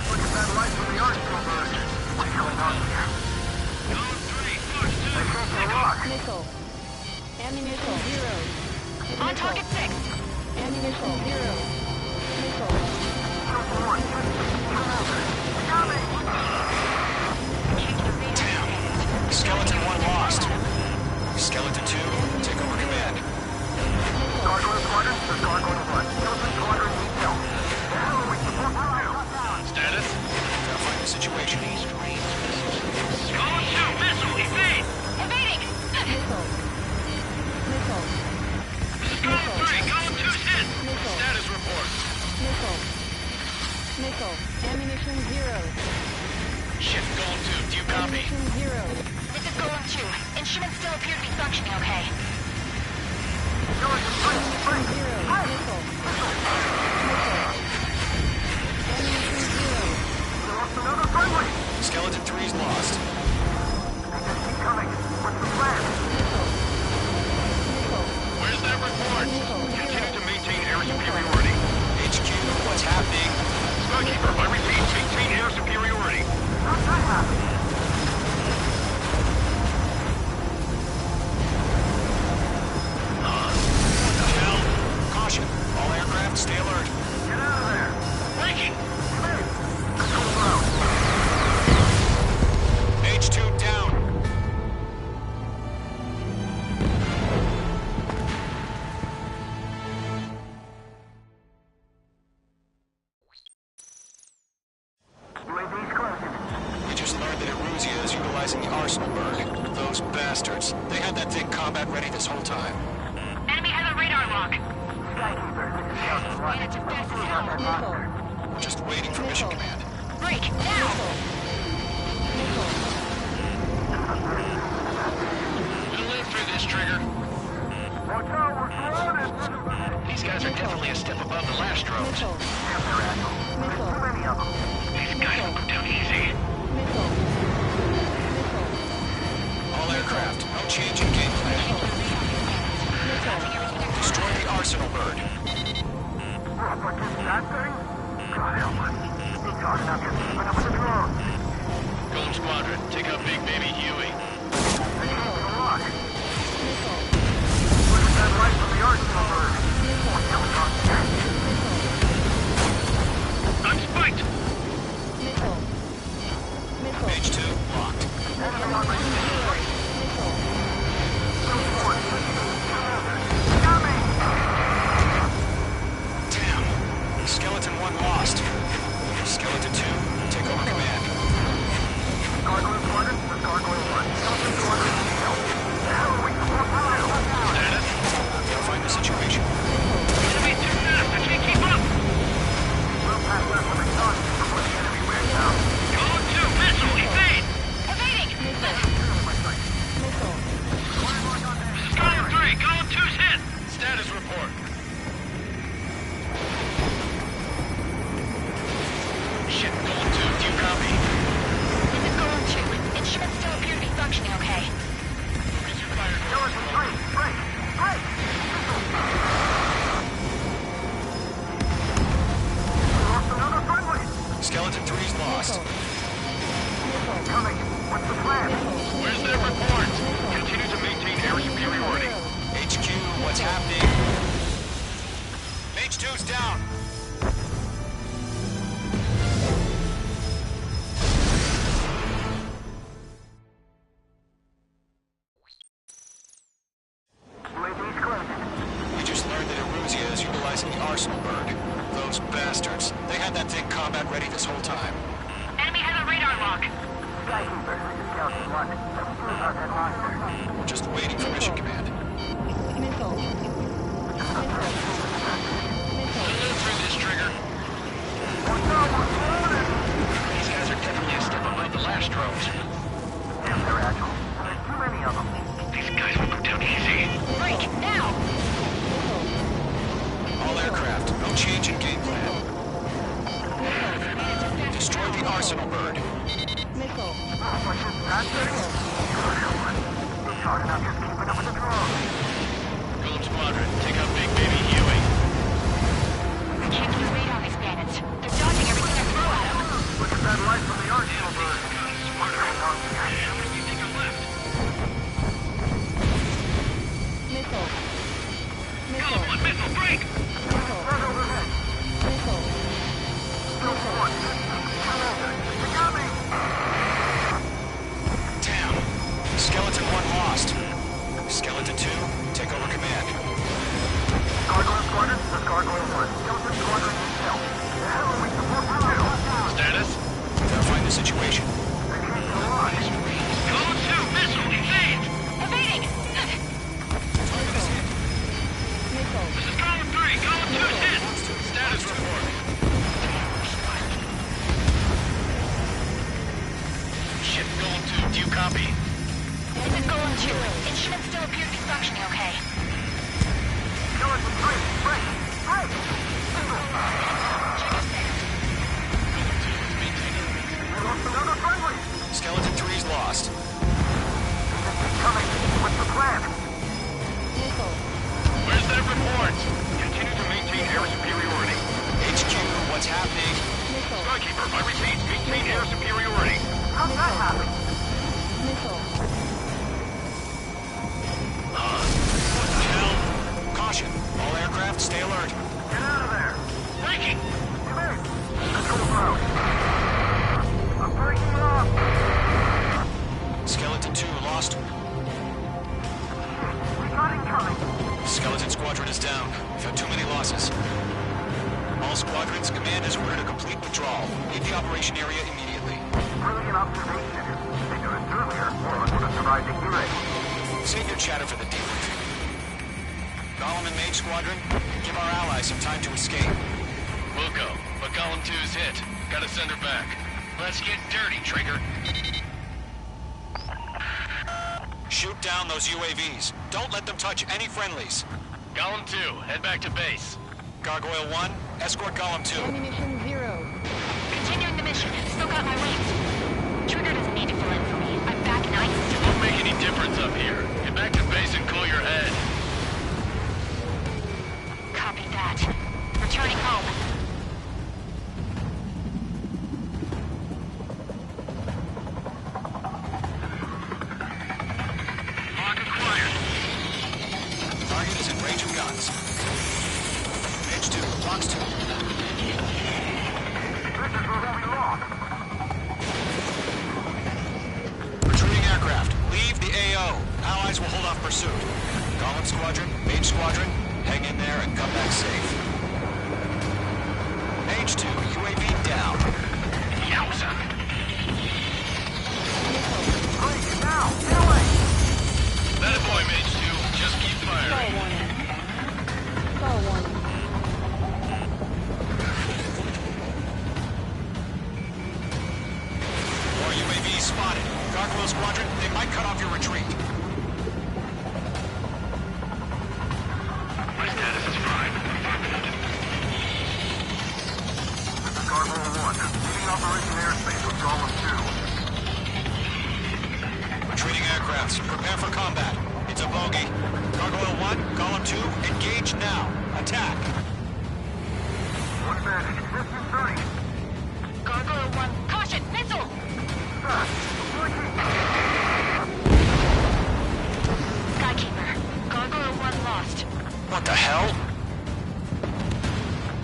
Look at that light from the Arsenal bird. What's going on here? Golem 3, Fox 2, They can't get a lock. Missile. Ammunition 0. On target 6. Ammunition 0. Missile. Damn. Skeleton 1 lost. Skeleton 2, take over command. Gargoyle Squadron, there's Gargoyle 1. Skeleton Squadron needs help. The hell are we supposed to do? Status? Verifying the situation. Golem 2, missile, evade! Evading! Missile. Missile. This is Golem 3, Golem 2's hit! Missile. Status report. Missile. Missile. Ammunition 0. Shit, Golem 2, do you copy? Ammunition 0. This is Golem 2. Instruments still appear to be functioning okay. Ammunition 0. Missile. Missile. Ammunition 0. Lost another friendly. Skeleton 3's lost. They just keep coming. What's the plan? Missile. Missile. Where's that report? Continue to maintain air superiority. HQ, what's happening? Skykeeper, I repeat, maintain air superiority. How'd that happen? What the hell? Caution. All aircraft, stay alert. Get out of there. Breaking! Control ground. H2 down. UAV's closing. We just learned that Eruzia is utilizing the Arsenal bird. Those bastards. They had that thing combat ready this whole time. Enemy has a radar lock. Skykeeper, this is Scout Squad. Managed as fast as Who hell. about that monster? We're just waiting for mission command. Break, now! Missile. You'll live through this, Trigger. Watch out, we're surrounded. These guys are definitely a step above the last drones. Missile. Damn, they're agile. There's too many of them. These guys are too easy. Missile. Missile. All aircraft, no change in game plan. Destroy the Arsenal bird. What is that thing? God help us. It's hard enough just keeping up with the drones. Golem Squadron, take out Big Baby Huey. They can't get a lock. Look at that light from the Arsenal bird. What's going on here? I'm spiked! Missile. Missile. Page 2, locked. Damn. Skeleton 1 lost. Skeleton 2, take over command. Gargoyle Squadron, this is Gargoyle 1. Skeleton Squadron, help. Status? Find the situation. Enemy's too fast. I can't keep up. We'll pass less of exhaust before the enemy wears out. Golem 2, missile, evade! Evading! Missile. This is Golem 3. Golem 2's hit. Status report. Shit, Golem 2, do you copy? This is Golem 2. Instruments still appear to be functioning okay. Skeleton 3, break! Break! We lost another friendly! Skeleton 3's lost. Coming. What's the plan? Where's their report? Continue to maintain air superiority. HQ, what's happening? Page 2's down. UAV's closing. We just learned that Eruzia is utilizing the Arsenal bird. Those bastards. They had that thing combat ready this whole time. Enemy has a radar lock. Skykeeper, this is Skeleton 1. Let's prove our dead monster. We're just waiting for mission command. Missile. Move through this trigger. These guys are definitely a step above the last drones. Damn, they're agile. There's too many of them. These guys will go down easy. Break, now! All aircraft, no change in game plan. Destroy the Arsenal bird. Missile. It's hard enough just keeping up with the drones. Golem Squadron, take out Big Baby Huey. I can't keep radar these bandits. They're dodging everything I throw at them. Look at that light from the Arsenal bird. How many do you think are left? Missile. Golem 1, missile, break! Right overhead. Missile. Still one. Come over. They got me. Damn. Skeleton 1 lost. Skeleton 2, take over command. Gargoyle Squadron, this is Gargoyle 1. Skeleton Squadron needs help. The hell are we supposed to do? Status? Verifying the situation. They can't go on. Golem 2, missile, evade! Evading! Missile. This is Golem 3. Golem 2's hit. Status report. Shit, Golem 2, do you copy? This is Golem 2. Instruments still appear to be functioning okay. Skeleton 3, break! Break! We lost another friendly. Skeleton 3's lost. Coming. What's the plan? Missile. Where's that report? Continue to maintain air superiority. HQ, what's happening? Missile. Skykeeper, I repeat, maintain air superiority. How'd that happen? Missile. What the hell? Caution. All aircraft, stay alert. Get out of there. Breaking! Evade. Control ground. I'm breaking it off. Skeleton 2 lost. We got incoming. Skeleton Squadron is down. We've had too many losses. All squadrons, command is ordered a complete withdrawal. Leave the operation area immediately. Brilliant observation. Ignorance earlier, or I would have survived the hearing. Save your chatter for the debriefing. Golem and Mage Squadron, give our allies some time to escape. We'll go, but Golem 2's hit. Gotta send her back. Let's get dirty, Trigger. Shoot down those UAVs. Don't let them touch any friendlies. Golem 2, head back to base. Gargoyle 1, escort Golem 2. Ammunition 0. Continuing the mission. Still got my wings. Trigger doesn't need to fill in for me. I'm back in ice. It won't make any difference up here. Get back to base and cool your head. Copy that. Returning home. Lock acquired. Target is in range of guns. Page 2, box 2. This is where we lost. pursuit. Golem Squadron, Mage Squadron, hang in there and come back safe. Mage 2, UAV down. Yowza! Great, now, get away! That boy, Mage 2. Just keep firing. Fire warning. Fire warning. More UAVs spotted. Gargoyle Squadron, they might cut off your retreat. My status is fine. This is Gargoyle 1. Leading Operation Airspace with Golem 2. Retreating aircrafts, prepare for combat. It's a bogey. Gargoyle 1, Golem 2, engage now. Attack. One advantage. Distance 30. Gargoyle 1, caution, missile! Skykeeper, Gargoyle 1 lost. What the hell?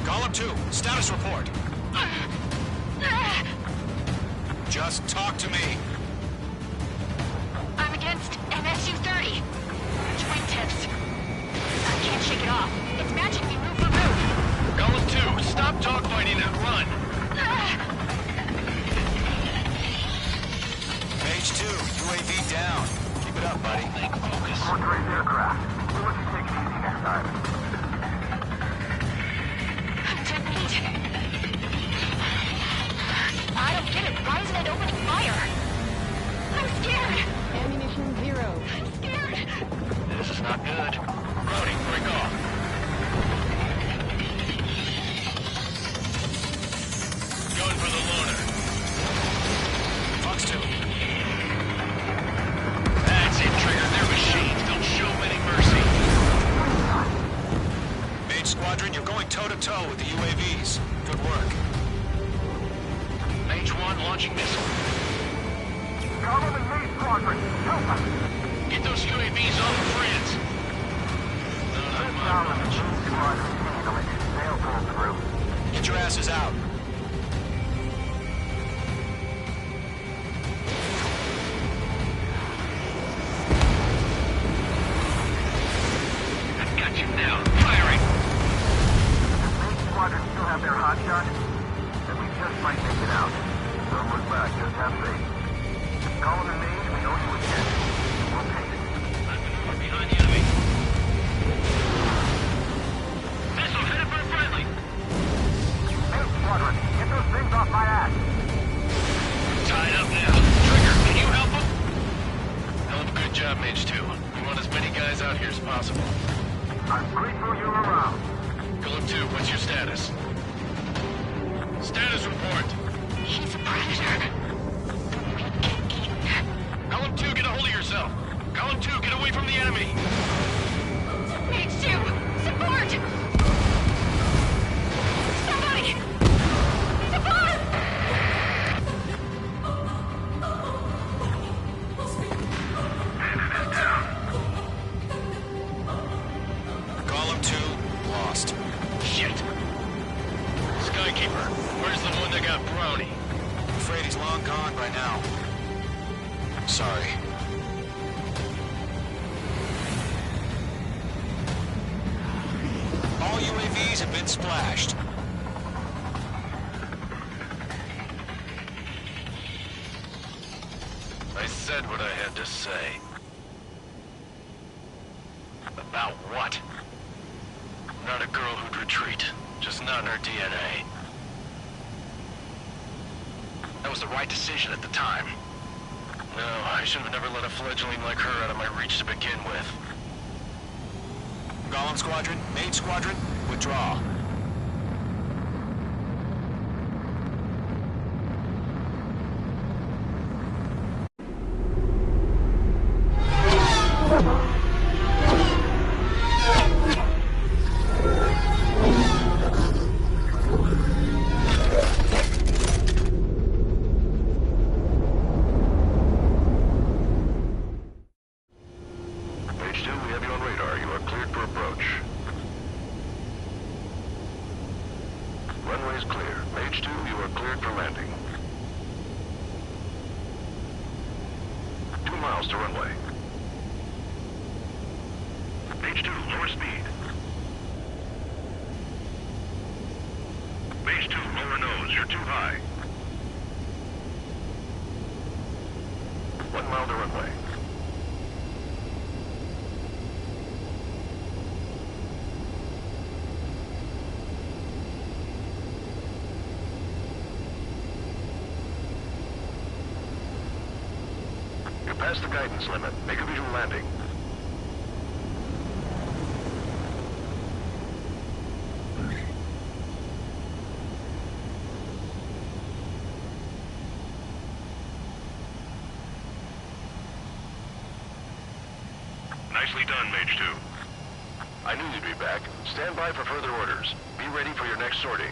Golem 2, status report. Just talk to me. I'm against MSU-30. Twin tips. I can't shake it off. It's matching me move for move. Golem 2, stop dogfighting and run. Mage 2, UAV down. Keep it up, buddy. Fourth grade aircraft. We'll let you take it easy next time. Detonate. I don't get it. Why isn't it opening fire? I'm scared. Ammunition 0. I'm scared. This is not good. Brownie, break off. Going for the loner. Fox 2. That's it, Trigger. Their machines don't show any mercy. Mage Squadron, you're going toe-to-toe with the UAVs. Good work. Mage 1 launching missile. Golem and Mage Squadron, help us! Get those UAVs off of France. This Golem and Mage Squadron handle it. They'll pull through. Get your asses out. I've got you now. Firing. Mage Squadron still have their hot shot, then we just might make it out. Don't look back, just have faith. Golem and Mage, we owe you a chance. We'll take it. We're behind the enemy. Missile headed for friendly. Mage Squadron, get those things off my ass! Tied up now. Trigger, can you help him? Hell of a good job, Mage 2. We want as many guys out here as possible. I'm grateful you're around. Golem 2, what's your status? Status report. He's a predator. We get eaten. Golem 2, get a hold of yourself. Golem 2, get away from the enemy. Mage 2, support! Somebody! Support! Golem 2, lost. Shit. Skykeeper, where's the one that got Brownie? I'm afraid he's long gone by now. Sorry. All UAVs have been splashed. I said what I had to say. About what? Not a girl who'd retreat. Just not in her DNA. That was the right decision at the time. No, I should have never let a fledgling like her out of my reach to begin with. Golem Squadron, Mage Squadron, withdraw. Mage 2, we have you on radar. You are cleared for approach. Runway is clear. Mage 2, you are cleared for landing. 2 miles to runway. Mage 2, lower speed. Mage 2, lower nose. You're too high. 1 mile to runway. You're past the guidance limit. Make a visual landing. Nicely done, Mage 2. I knew you'd be back. Stand by for further orders. Be ready for your next sortie.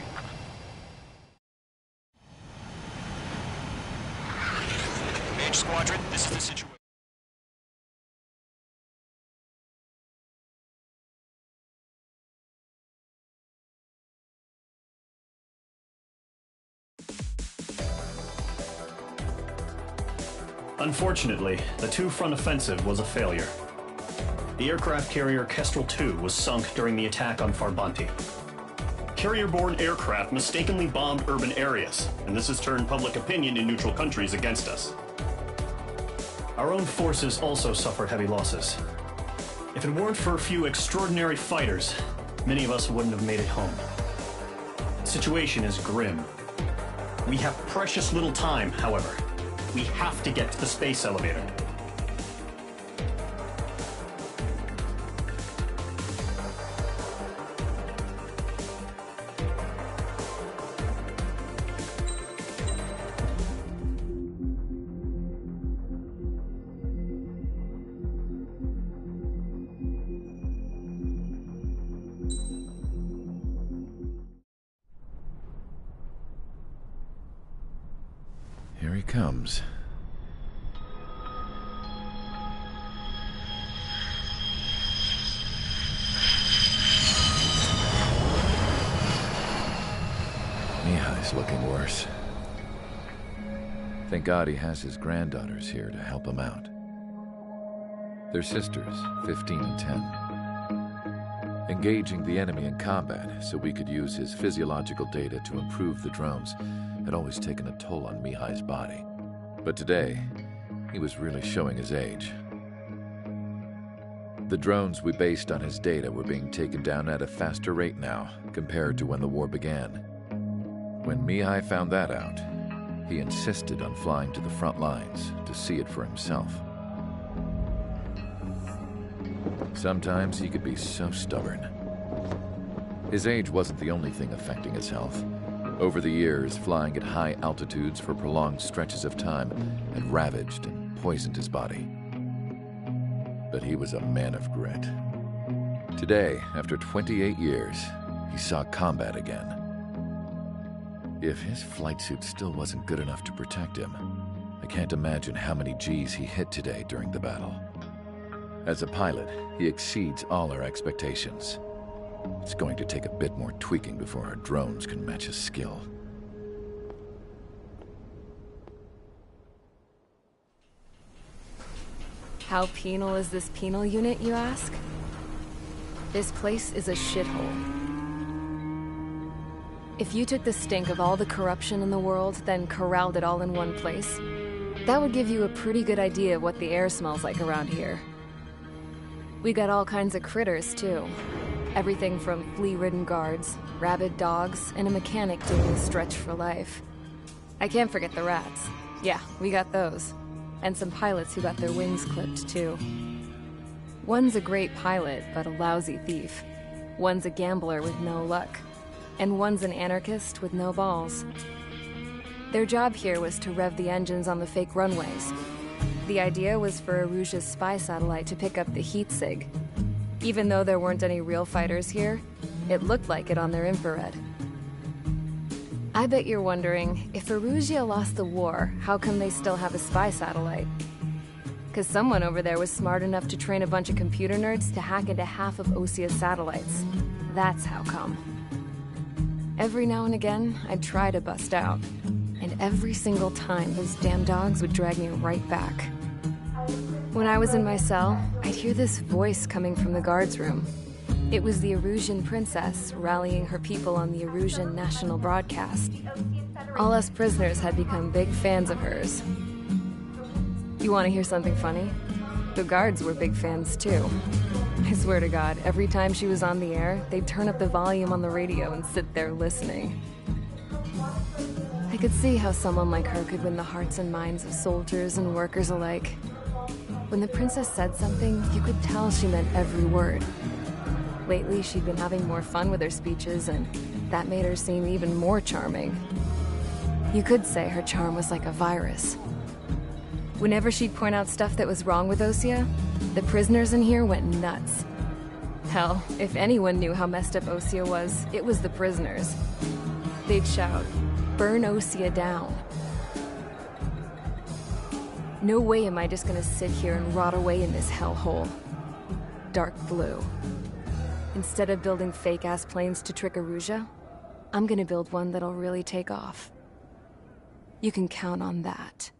Mage Squadron, this is the situation. Unfortunately, the two-front offensive was a failure. The aircraft carrier Kestrel II was sunk during the attack on Farbanti. Carrier-borne aircraft mistakenly bombed urban areas, and this has turned public opinion in neutral countries against us. Our own forces also suffered heavy losses. If it weren't for a few extraordinary fighters, many of us wouldn't have made it home. The situation is grim. We have precious little time, however. We have to get to the space elevator. Here he comes. Mihai's looking worse. Thank God he has his granddaughters here to help him out. They're sisters, 15 and 10. Engaging the enemy in combat so we could use his physiological data to improve the drones had always taken a toll on Mihai's body. But today, he was really showing his age. The drones we based on his data were being taken down at a faster rate now compared to when the war began. When Mihai found that out, he insisted on flying to the front lines to see it for himself. Sometimes he could be so stubborn. His age wasn't the only thing affecting his health. Over the years, flying at high altitudes for prolonged stretches of time had ravaged and poisoned his body. But he was a man of grit. Today, after 28 years, he saw combat again. If his flight suit still wasn't good enough to protect him, I can't imagine how many Gs he hit today during the battle. As a pilot, he exceeds all our expectations. It's going to take a bit more tweaking before our drones can match his skill. How penal is this penal unit, you ask? This place is a shithole. If you took the stink of all the corruption in the world, then corralled it all in one place, that would give you a pretty good idea of what the air smells like around here. We got all kinds of critters, too. Everything from flea-ridden guards, rabid dogs, and a mechanic doing a stretch for life. I can't forget the rats. Yeah, we got those. And some pilots who got their wings clipped, too. One's a great pilot, but a lousy thief. One's a gambler with no luck. And one's an anarchist with no balls. Their job here was to rev the engines on the fake runways. The idea was for Erusia's spy satellite to pick up the heat sig. Even though there weren't any real fighters here, it looked like it on their infrared. I bet you're wondering, if Erusia lost the war, how come they still have a spy satellite? Because someone over there was smart enough to train a bunch of computer nerds to hack into half of Osia's satellites. That's how come. Every now and again, I'd try to bust out. And every single time, those damn dogs would drag me right back. I When I was in my cell, I'd hear this voice coming from the guards room. It was the Erusian princess rallying her people on the Erusian national broadcast. All us prisoners had become big fans of hers. You want to hear something funny? The guards were big fans too. I swear to God, every time she was on the air, they'd turn up the volume on the radio and sit there listening. I could see how someone like her could win the hearts and minds of soldiers and workers alike. When the princess said something, you could tell she meant every word. Lately, she'd been having more fun with her speeches, and that made her seem even more charming. You could say her charm was like a virus. Whenever she'd point out stuff that was wrong with Osea, the prisoners in here went nuts. Hell, if anyone knew how messed up Osea was, it was the prisoners. They'd shout, "Burn Osea down." No way am I just gonna sit here and rot away in this hellhole. Dark blue. Instead of building fake-ass planes to trick Erusea, I'm gonna build one that'll really take off. You can count on that.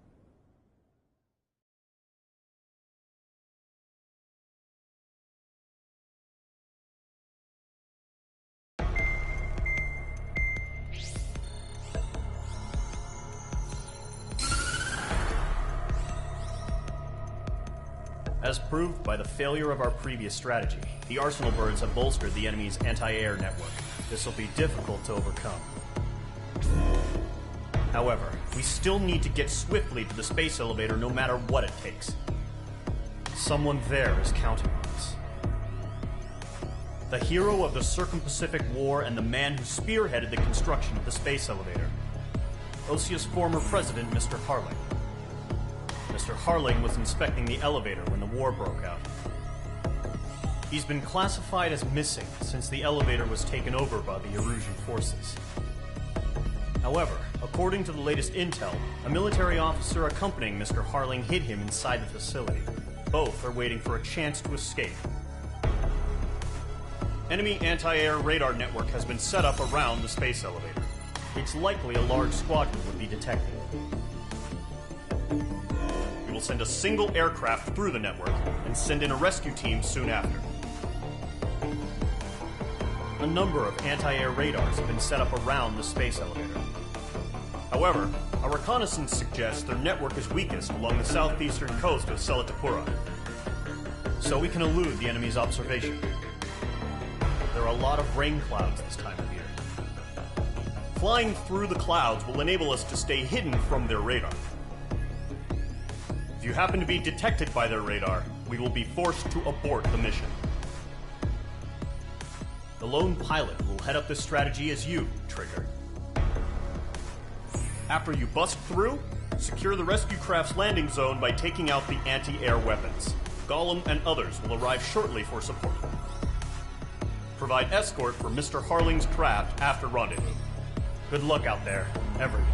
As proved by the failure of our previous strategy, the Arsenal birds have bolstered the enemy's anti-air network. This will be difficult to overcome. However, we still need to get swiftly to the space elevator no matter what it takes. Someone there is counting on us. The hero of the Circum-Pacific War and the man who spearheaded the construction of the space elevator. Osea's former president, Mr. Harling. Mr. Harling was inspecting the elevator when the war broke out. He's been classified as missing since the elevator was taken over by the Erusian forces. However, according to the latest intel, a military officer accompanying Mr. Harling hid him inside the facility. Both are waiting for a chance to escape. Enemy anti-air radar network has been set up around the space elevator. It's likely a large squadron would be detected. We will send a single aircraft through the network and send in a rescue team soon after. A number of anti-air radars have been set up around the space elevator. However, our reconnaissance suggests their network is weakest along the southeastern coast of Selatapura, so we can elude the enemy's observation. There are a lot of rain clouds this time of year. Flying through the clouds will enable us to stay hidden from their radar. If you happen to be detected by their radar, we will be forced to abort the mission. The lone pilot will head up this strategy as you, Trigger. After you bust through, secure the rescue craft's landing zone by taking out the anti-air weapons. Gollum and others will arrive shortly for support. Provide escort for Mr. Harling's craft after rendezvous. Good luck out there, everyone.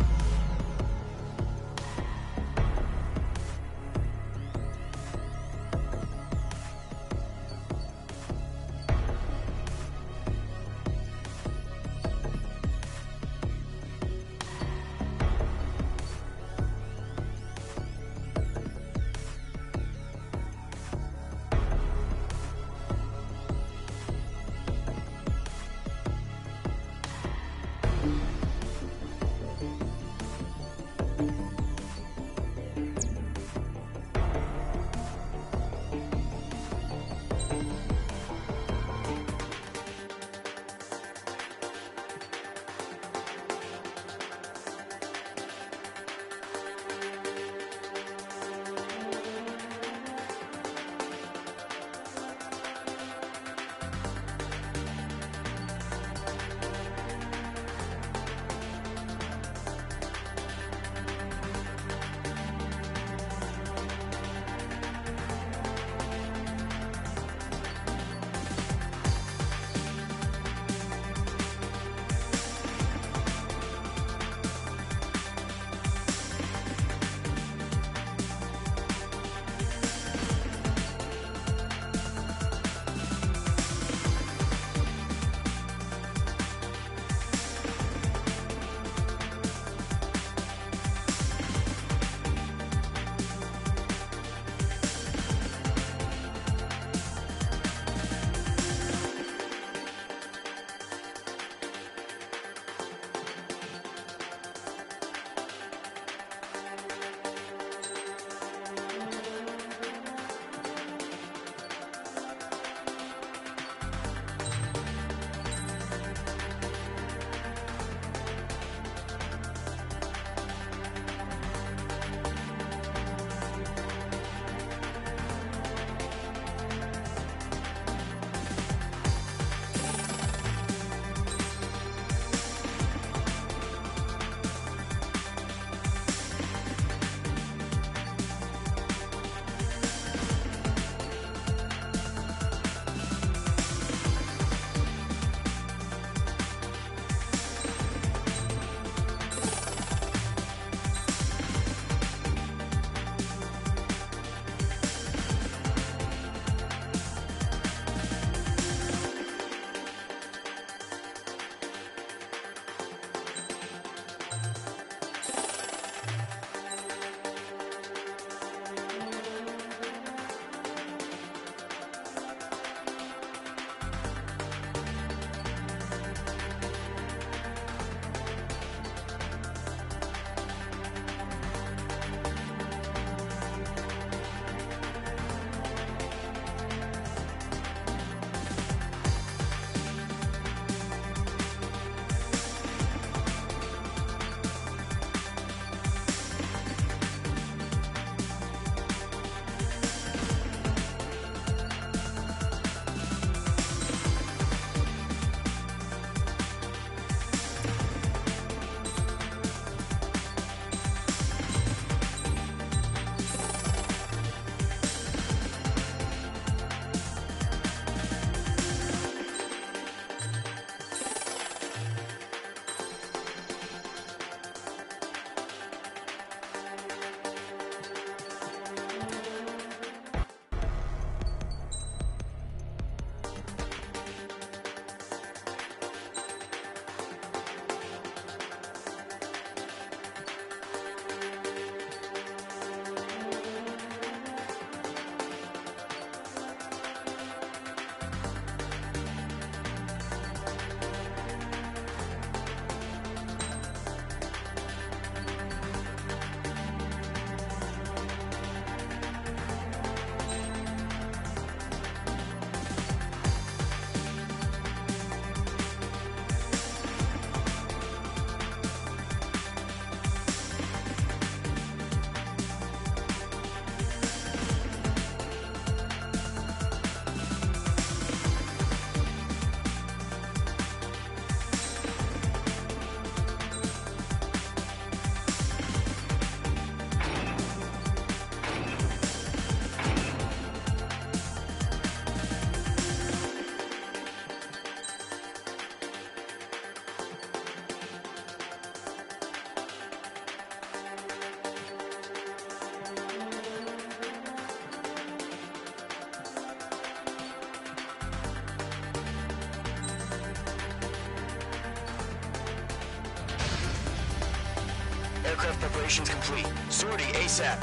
Aircraft preparations complete. Sortie ASAP.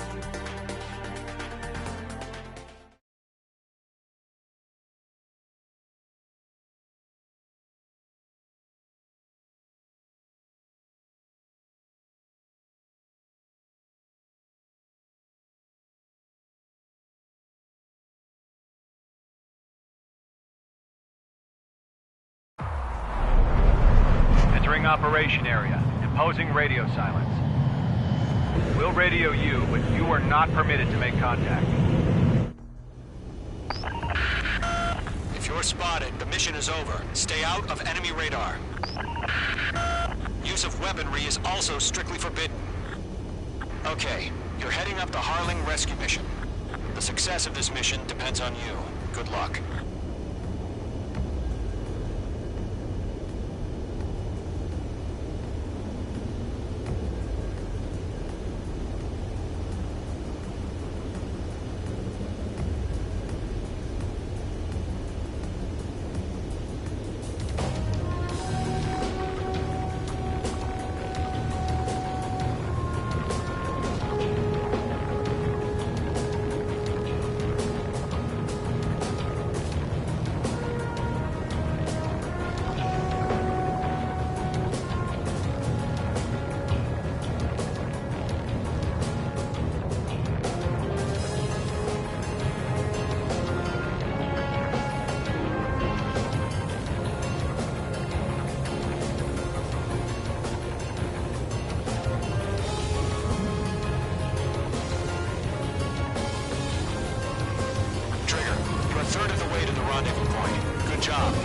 Entering operation area. Imposing radio silence. We'll radio you, but you are not permitted to make contact. If you're spotted, the mission is over. Stay out of enemy radar. Use of weaponry is also strictly forbidden. Okay, you're heading up the Harling rescue mission. The success of this mission depends on you. Good luck.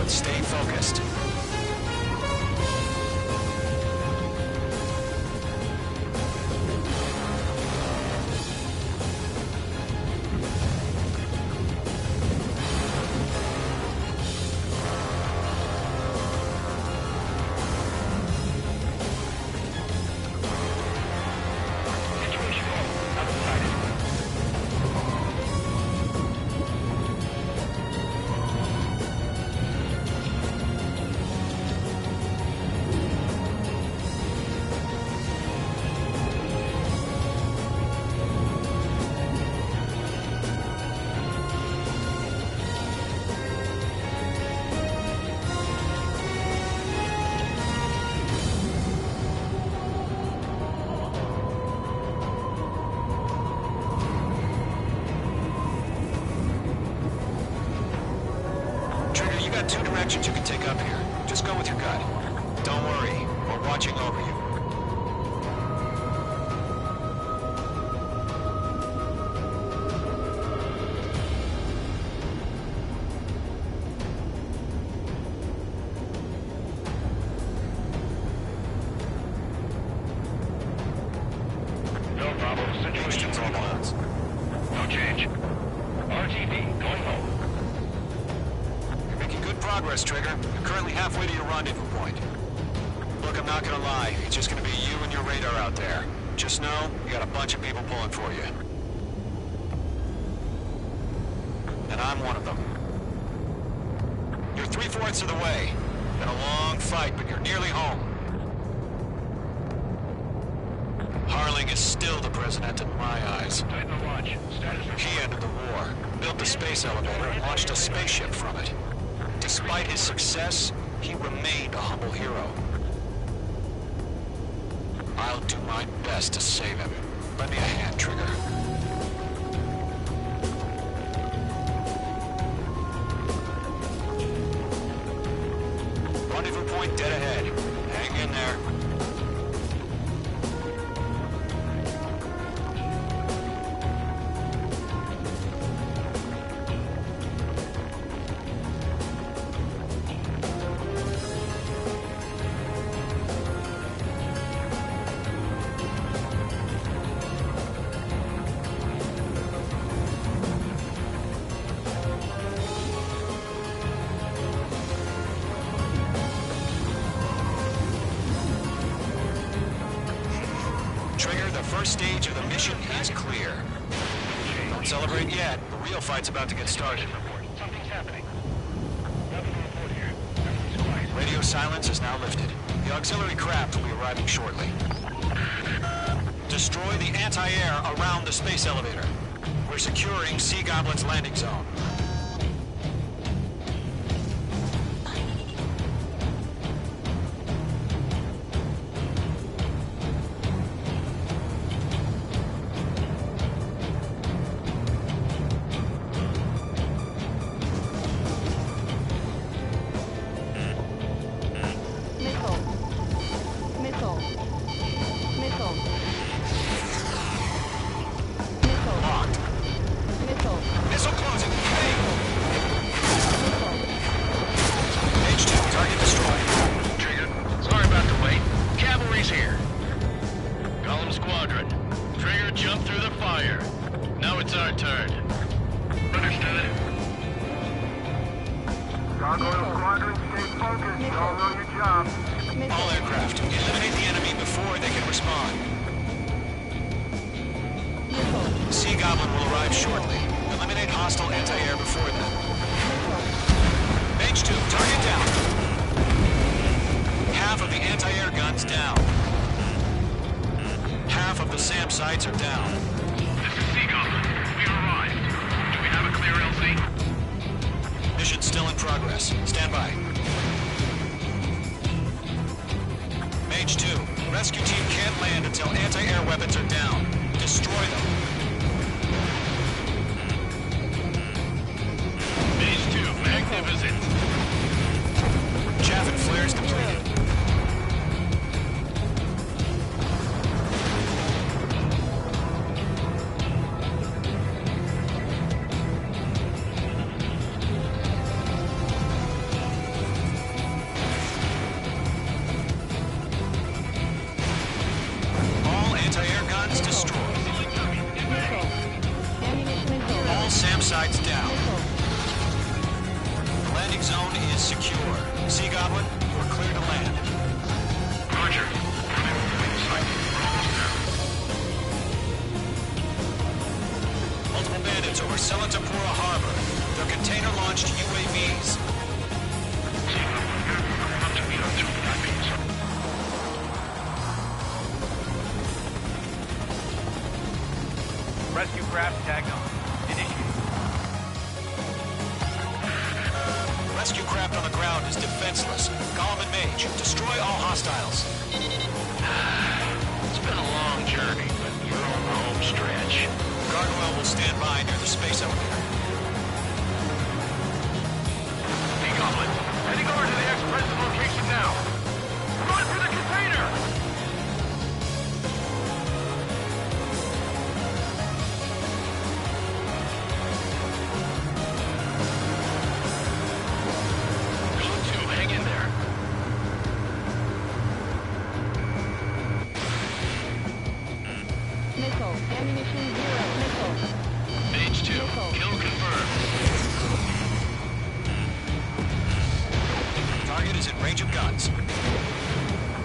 Stay focused. Two directions you can take up here. Just go with your gut. Don't worry, we're watching over you. No problem. Situation's on balance. No change. RTB, going home. Progress, Trigger. You're currently halfway to your rendezvous point. Look, I'm not gonna lie. It's just gonna be you and your radar out there. Just know, you got a bunch of people pulling for you. And I'm one of them. You're 3/4 of the way. Been a long fight, but you're nearly home. Harling is still the president in my eyes. Tighten the watch. Status report. He ended the war, built the space elevator, and launched a spaceship from it. Despite his success, he remained a humble hero. I'll do my best to save him. Lend me a hand, Trigger. Rendezvous point dead ahead. Hang in there. First stage of the mission is clear. Don't celebrate yet. The real fight's about to get started. Something's happening. Nothing to report here. Everything's quiet. Radio silence is now lifted. The auxiliary craft will be arriving shortly. Destroy the anti-air around the space elevator. We're securing Sea Goblin's landing zone. All aircraft, eliminate the enemy before they can respond. Sea Goblin will arrive shortly. Eliminate hostile anti-air before them. Mage 2, target down. Half of the anti-air guns down. Half of the SAM sites are down. This is Sea Goblin. We arrived. Do we have a clear LZ? Mission still in progress. Stand by. Mage 2, rescue team can't land until anti-air weapons are down. Destroy them. Mage 2, magnificent. Chaff and flares completed. All anti-air guns destroyed. All SAM sites down. The landing zone is secure. Sea Goblin, you are clear to land. Roger. Multiple bandits over Selatapura Harbor. They're container-launched UAVs. Rescue craft tagged on. Initiate. Rescue craft on the ground is defenseless. Gollum and Mage, destroy all hostiles. It's been a long journey, but you're on the home stretch. Gargoyle will stand by near the space elevator. Sea Goblin, heading over to the ex-president's location now. Run for the container! Hang in there. Missile. Ammunition 0. Missile. Mage 2, kill confirmed. Target is in range of guns.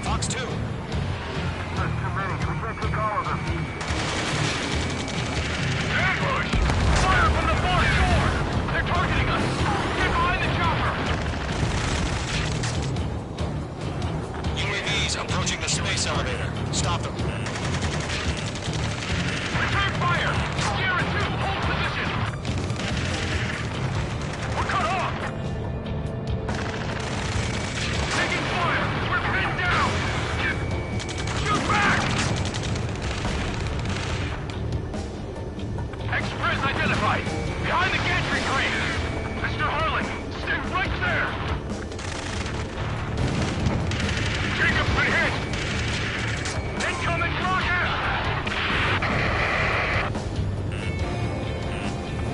Fox 2. There's too many. We can't take all of them. Ambush! Fire from the far shore! They're targeting us! Get behind the chopper! UAVs approaching the space elevator. Stop them. Return fire! Sierra 2, hold position! We're cut off! Taking fire! We're pinned down! Shoot back! Express identified! Behind the gantry crane! Mr. Harlan, stay right there! Jacob's been hit! Incoming rocket!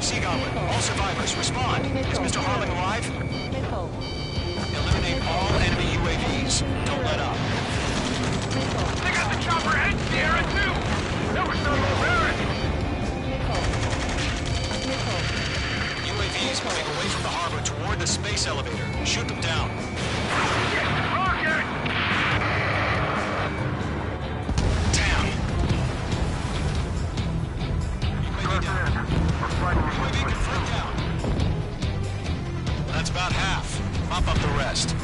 Sea Goblin, all survivors, respond. Is Mr. Harlan alive? Missile. Eliminate all enemy UAVs. Don't let up. They got the chopper and Sierra 2! That was not barbaric! UAVs moving away from the harbor toward the space elevator. Shoot them down. Rocket! Down. UAV down. UAV confirmed down. That's about half. Mop up the rest.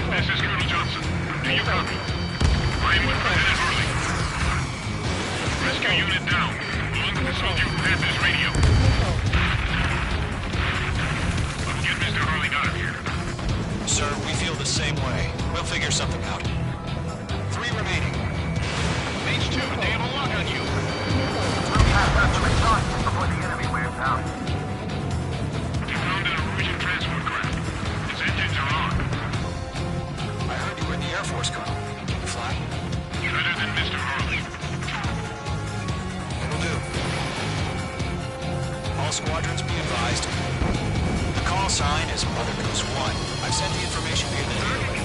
This is Colonel Johnson. Do you copy? I am with President Harley. Rescue unit down. Along with the soldier who has this radio. I'll get Mr. Harley out of here. Sir, we feel the same way. We'll figure something out. 3 remaining. Mage 2, they have a lock on you. We'll pass that 3 shots before the enemy wears out. You found an Erusian transport craft. Its engines are on. I heard you were in the Air Force, Colonel. Can you fly? Better than Mr. Harley. It'll do. All squadrons be advised. The call sign is Mother Goose 1. I've sent the information via the database.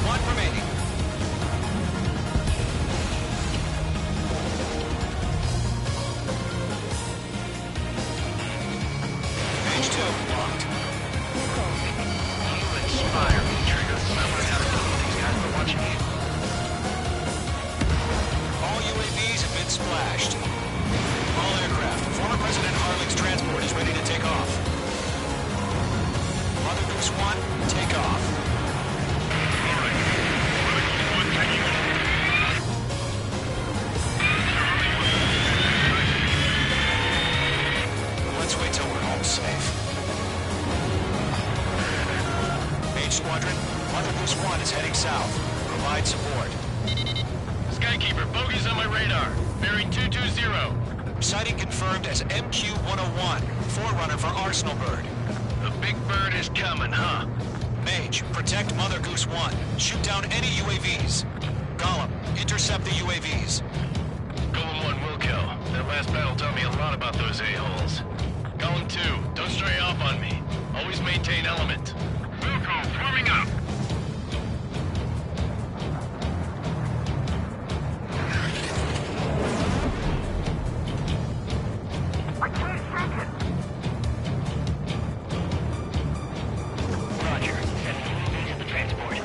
One remaining. Page 2 locked. You inspire me, Trigger. I learned how to deal with these guys by watching you. All UAVs have been splashed. All aircraft. Former President Harling's transport is ready to take off. Mother Goose 1, take off. Let's wait till we're all safe. Mage Squadron, Mother Goose 1 is heading south. Provide support. Skykeeper, bogeys on my radar. Bearing 220. Sighting confirmed as MQ-101, forerunner for Arsenal Bird. The big bird is coming, huh? Mage, protect Mother Goose 1. Shoot down any UAVs. Gollum, intercept the UAVs. Golem 1 will kill. That last battle taught me a lot about those a-holes. Golem 2, don't stray off on me. Always maintain element. Wilco, forming up. I can't shake it. Roger. Send UAVs to the transport.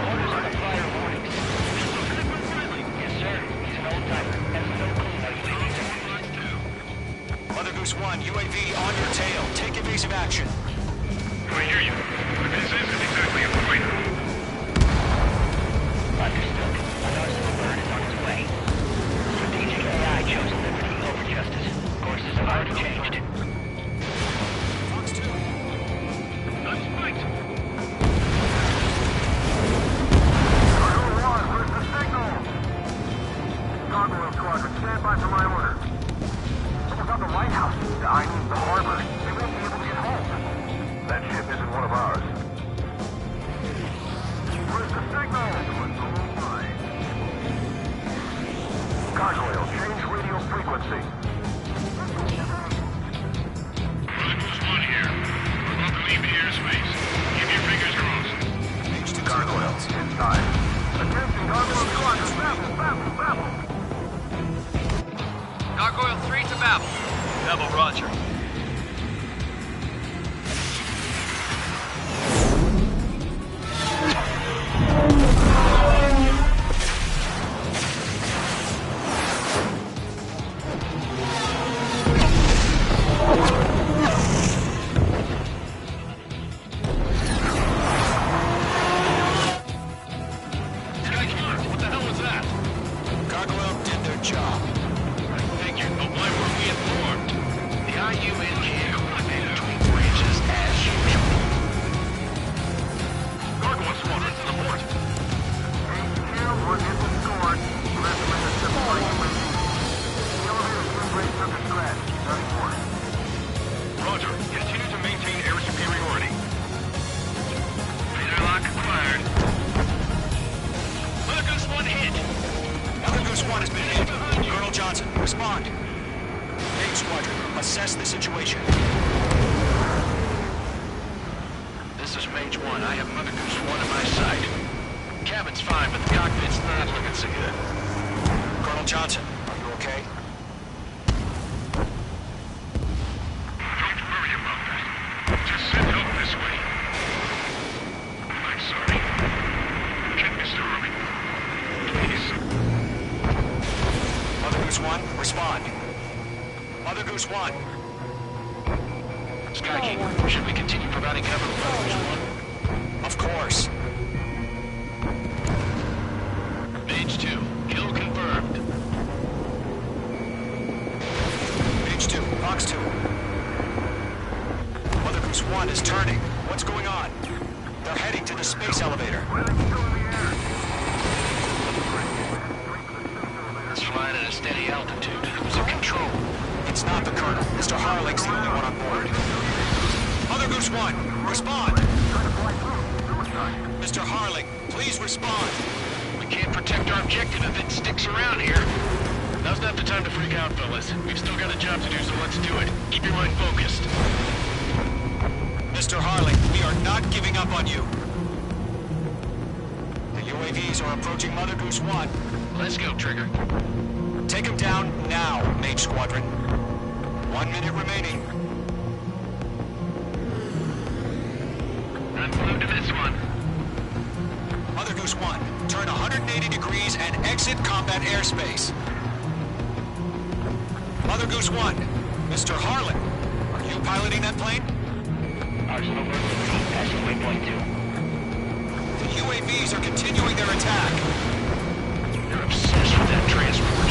Orders on the flyer warnings. Yes, sir. He's an old-timer. Has no clue how UAVs are. Mother Goose 1, UAV on your tail. Take evasive action. I hear you. But this isn't exactly a fighter. Understood. An Arsenal Bird is on its way. Strategic AI chose liberty over justice. Courses have already changed. Fox 2. Let's fight. Cargo 1, where's the signal? Gargoyle Squadron, stand by for my order. Someone's on the lighthouse. I mean the harbor. They won't be able to get home. That ship isn't one of ours. Where's the signal? Gargoyle, change radio frequency. Mother Goose 1 here. We're about to leave the airspace. Keep your fingers crossed. Mage 2 Gargoyle, inside. Attention, Gargoyle Squadron, babble. Gargoyle 3 to Babel. Babel, roger. Skykeeper, what the hell was that? Gargoyle did their job. I figured, but why weren't we informed? The IUNK coordinated between branches as usual. Gargoyle Squadron, report. HQ1 is restored. Let's let us deploy UAV. The elevator room brakes under scratch. Nothing more. Roger. Continue to maintain air superiority. Laser lock acquired. Mother Goose 1 hit. Mother Goose 1 has been hit. Colonel Johnson, respond. Mage Squadron, assess the situation. This is Mage 1. I have Mother Goose 1 in my sight. Cabin's fine, but the cockpit's not looking so good. Colonel Johnson, are you okay? Don't worry about that. Just send help this way. I'm sorry. Get Mr. Harley. Please. Mother Goose 1, respond. Mother Goose 1. packing. Should we continue providing cover to Mother Goose 1? Of course. Mage 2, kill confirmed. Mage 2, Fox 2. Mother Goose 1 is turning. What's going on? They're heading to the space elevator. It's flying at a steady altitude. Who's in control? It's not the Colonel. Mr. Harling's the only one on board. Mother Goose 1, respond! Mr. Harling, please respond! We can't protect our objective if it sticks around here. Now's not the time to freak out, fellas. We've still got a job to do, so let's do it. Keep your mind focused. Mr. Harling, we are not giving up on you. The UAVs are approaching Mother Goose 1. Let's go, Trigger. Take him down now, Mage Squadron. 1 minute remaining. I'm glued to this one. Mother Goose 1, turn 180 degrees and exit combat airspace. Mother Goose 1, Mr. Harling, are you piloting that plane? Arsenal Bird Liberty, passing waypoint 2. The UAVs are continuing their attack. They're obsessed with that transport.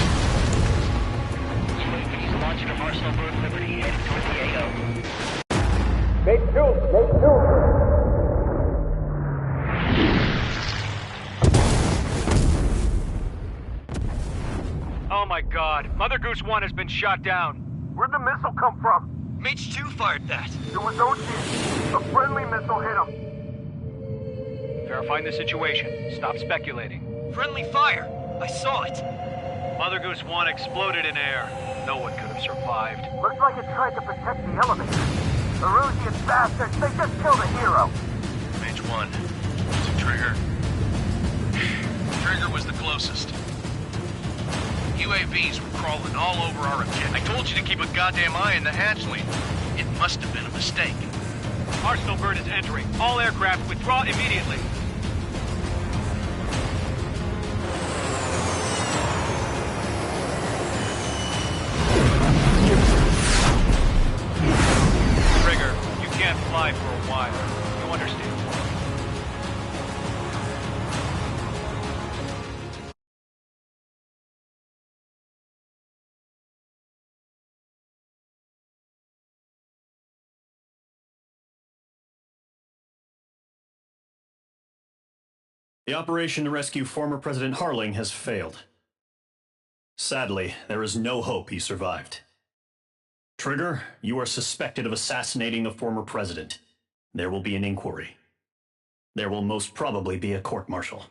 UAVs launching from Arsenal Bird Liberty, heading toward the AO. Mate 2, Mate 2. Oh my god, Mother Goose 1 has been shot down. Where'd the missile come from? Mage 2 fired that. It was Ocean. A friendly missile hit him. Verifying the situation. Stop speculating. Friendly fire. I saw it. Mother Goose 1 exploded in air. No one could have survived. Looks like it tried to protect the elevator. The Erusian bastards, they just killed a hero. Mage 1. Is it Trigger? Trigger was the closest. UAVs were crawling all over our objective. I told you to keep a goddamn eye in the hatchling. It must have been a mistake. Arsenal Bird is entering. All aircraft withdraw immediately. Trigger, you can't fly for a while. You understand? The operation to rescue former President Harling has failed. Sadly, there is no hope he survived. Trigger, you are suspected of assassinating the former president. There will be an inquiry. There will most probably be a court-martial.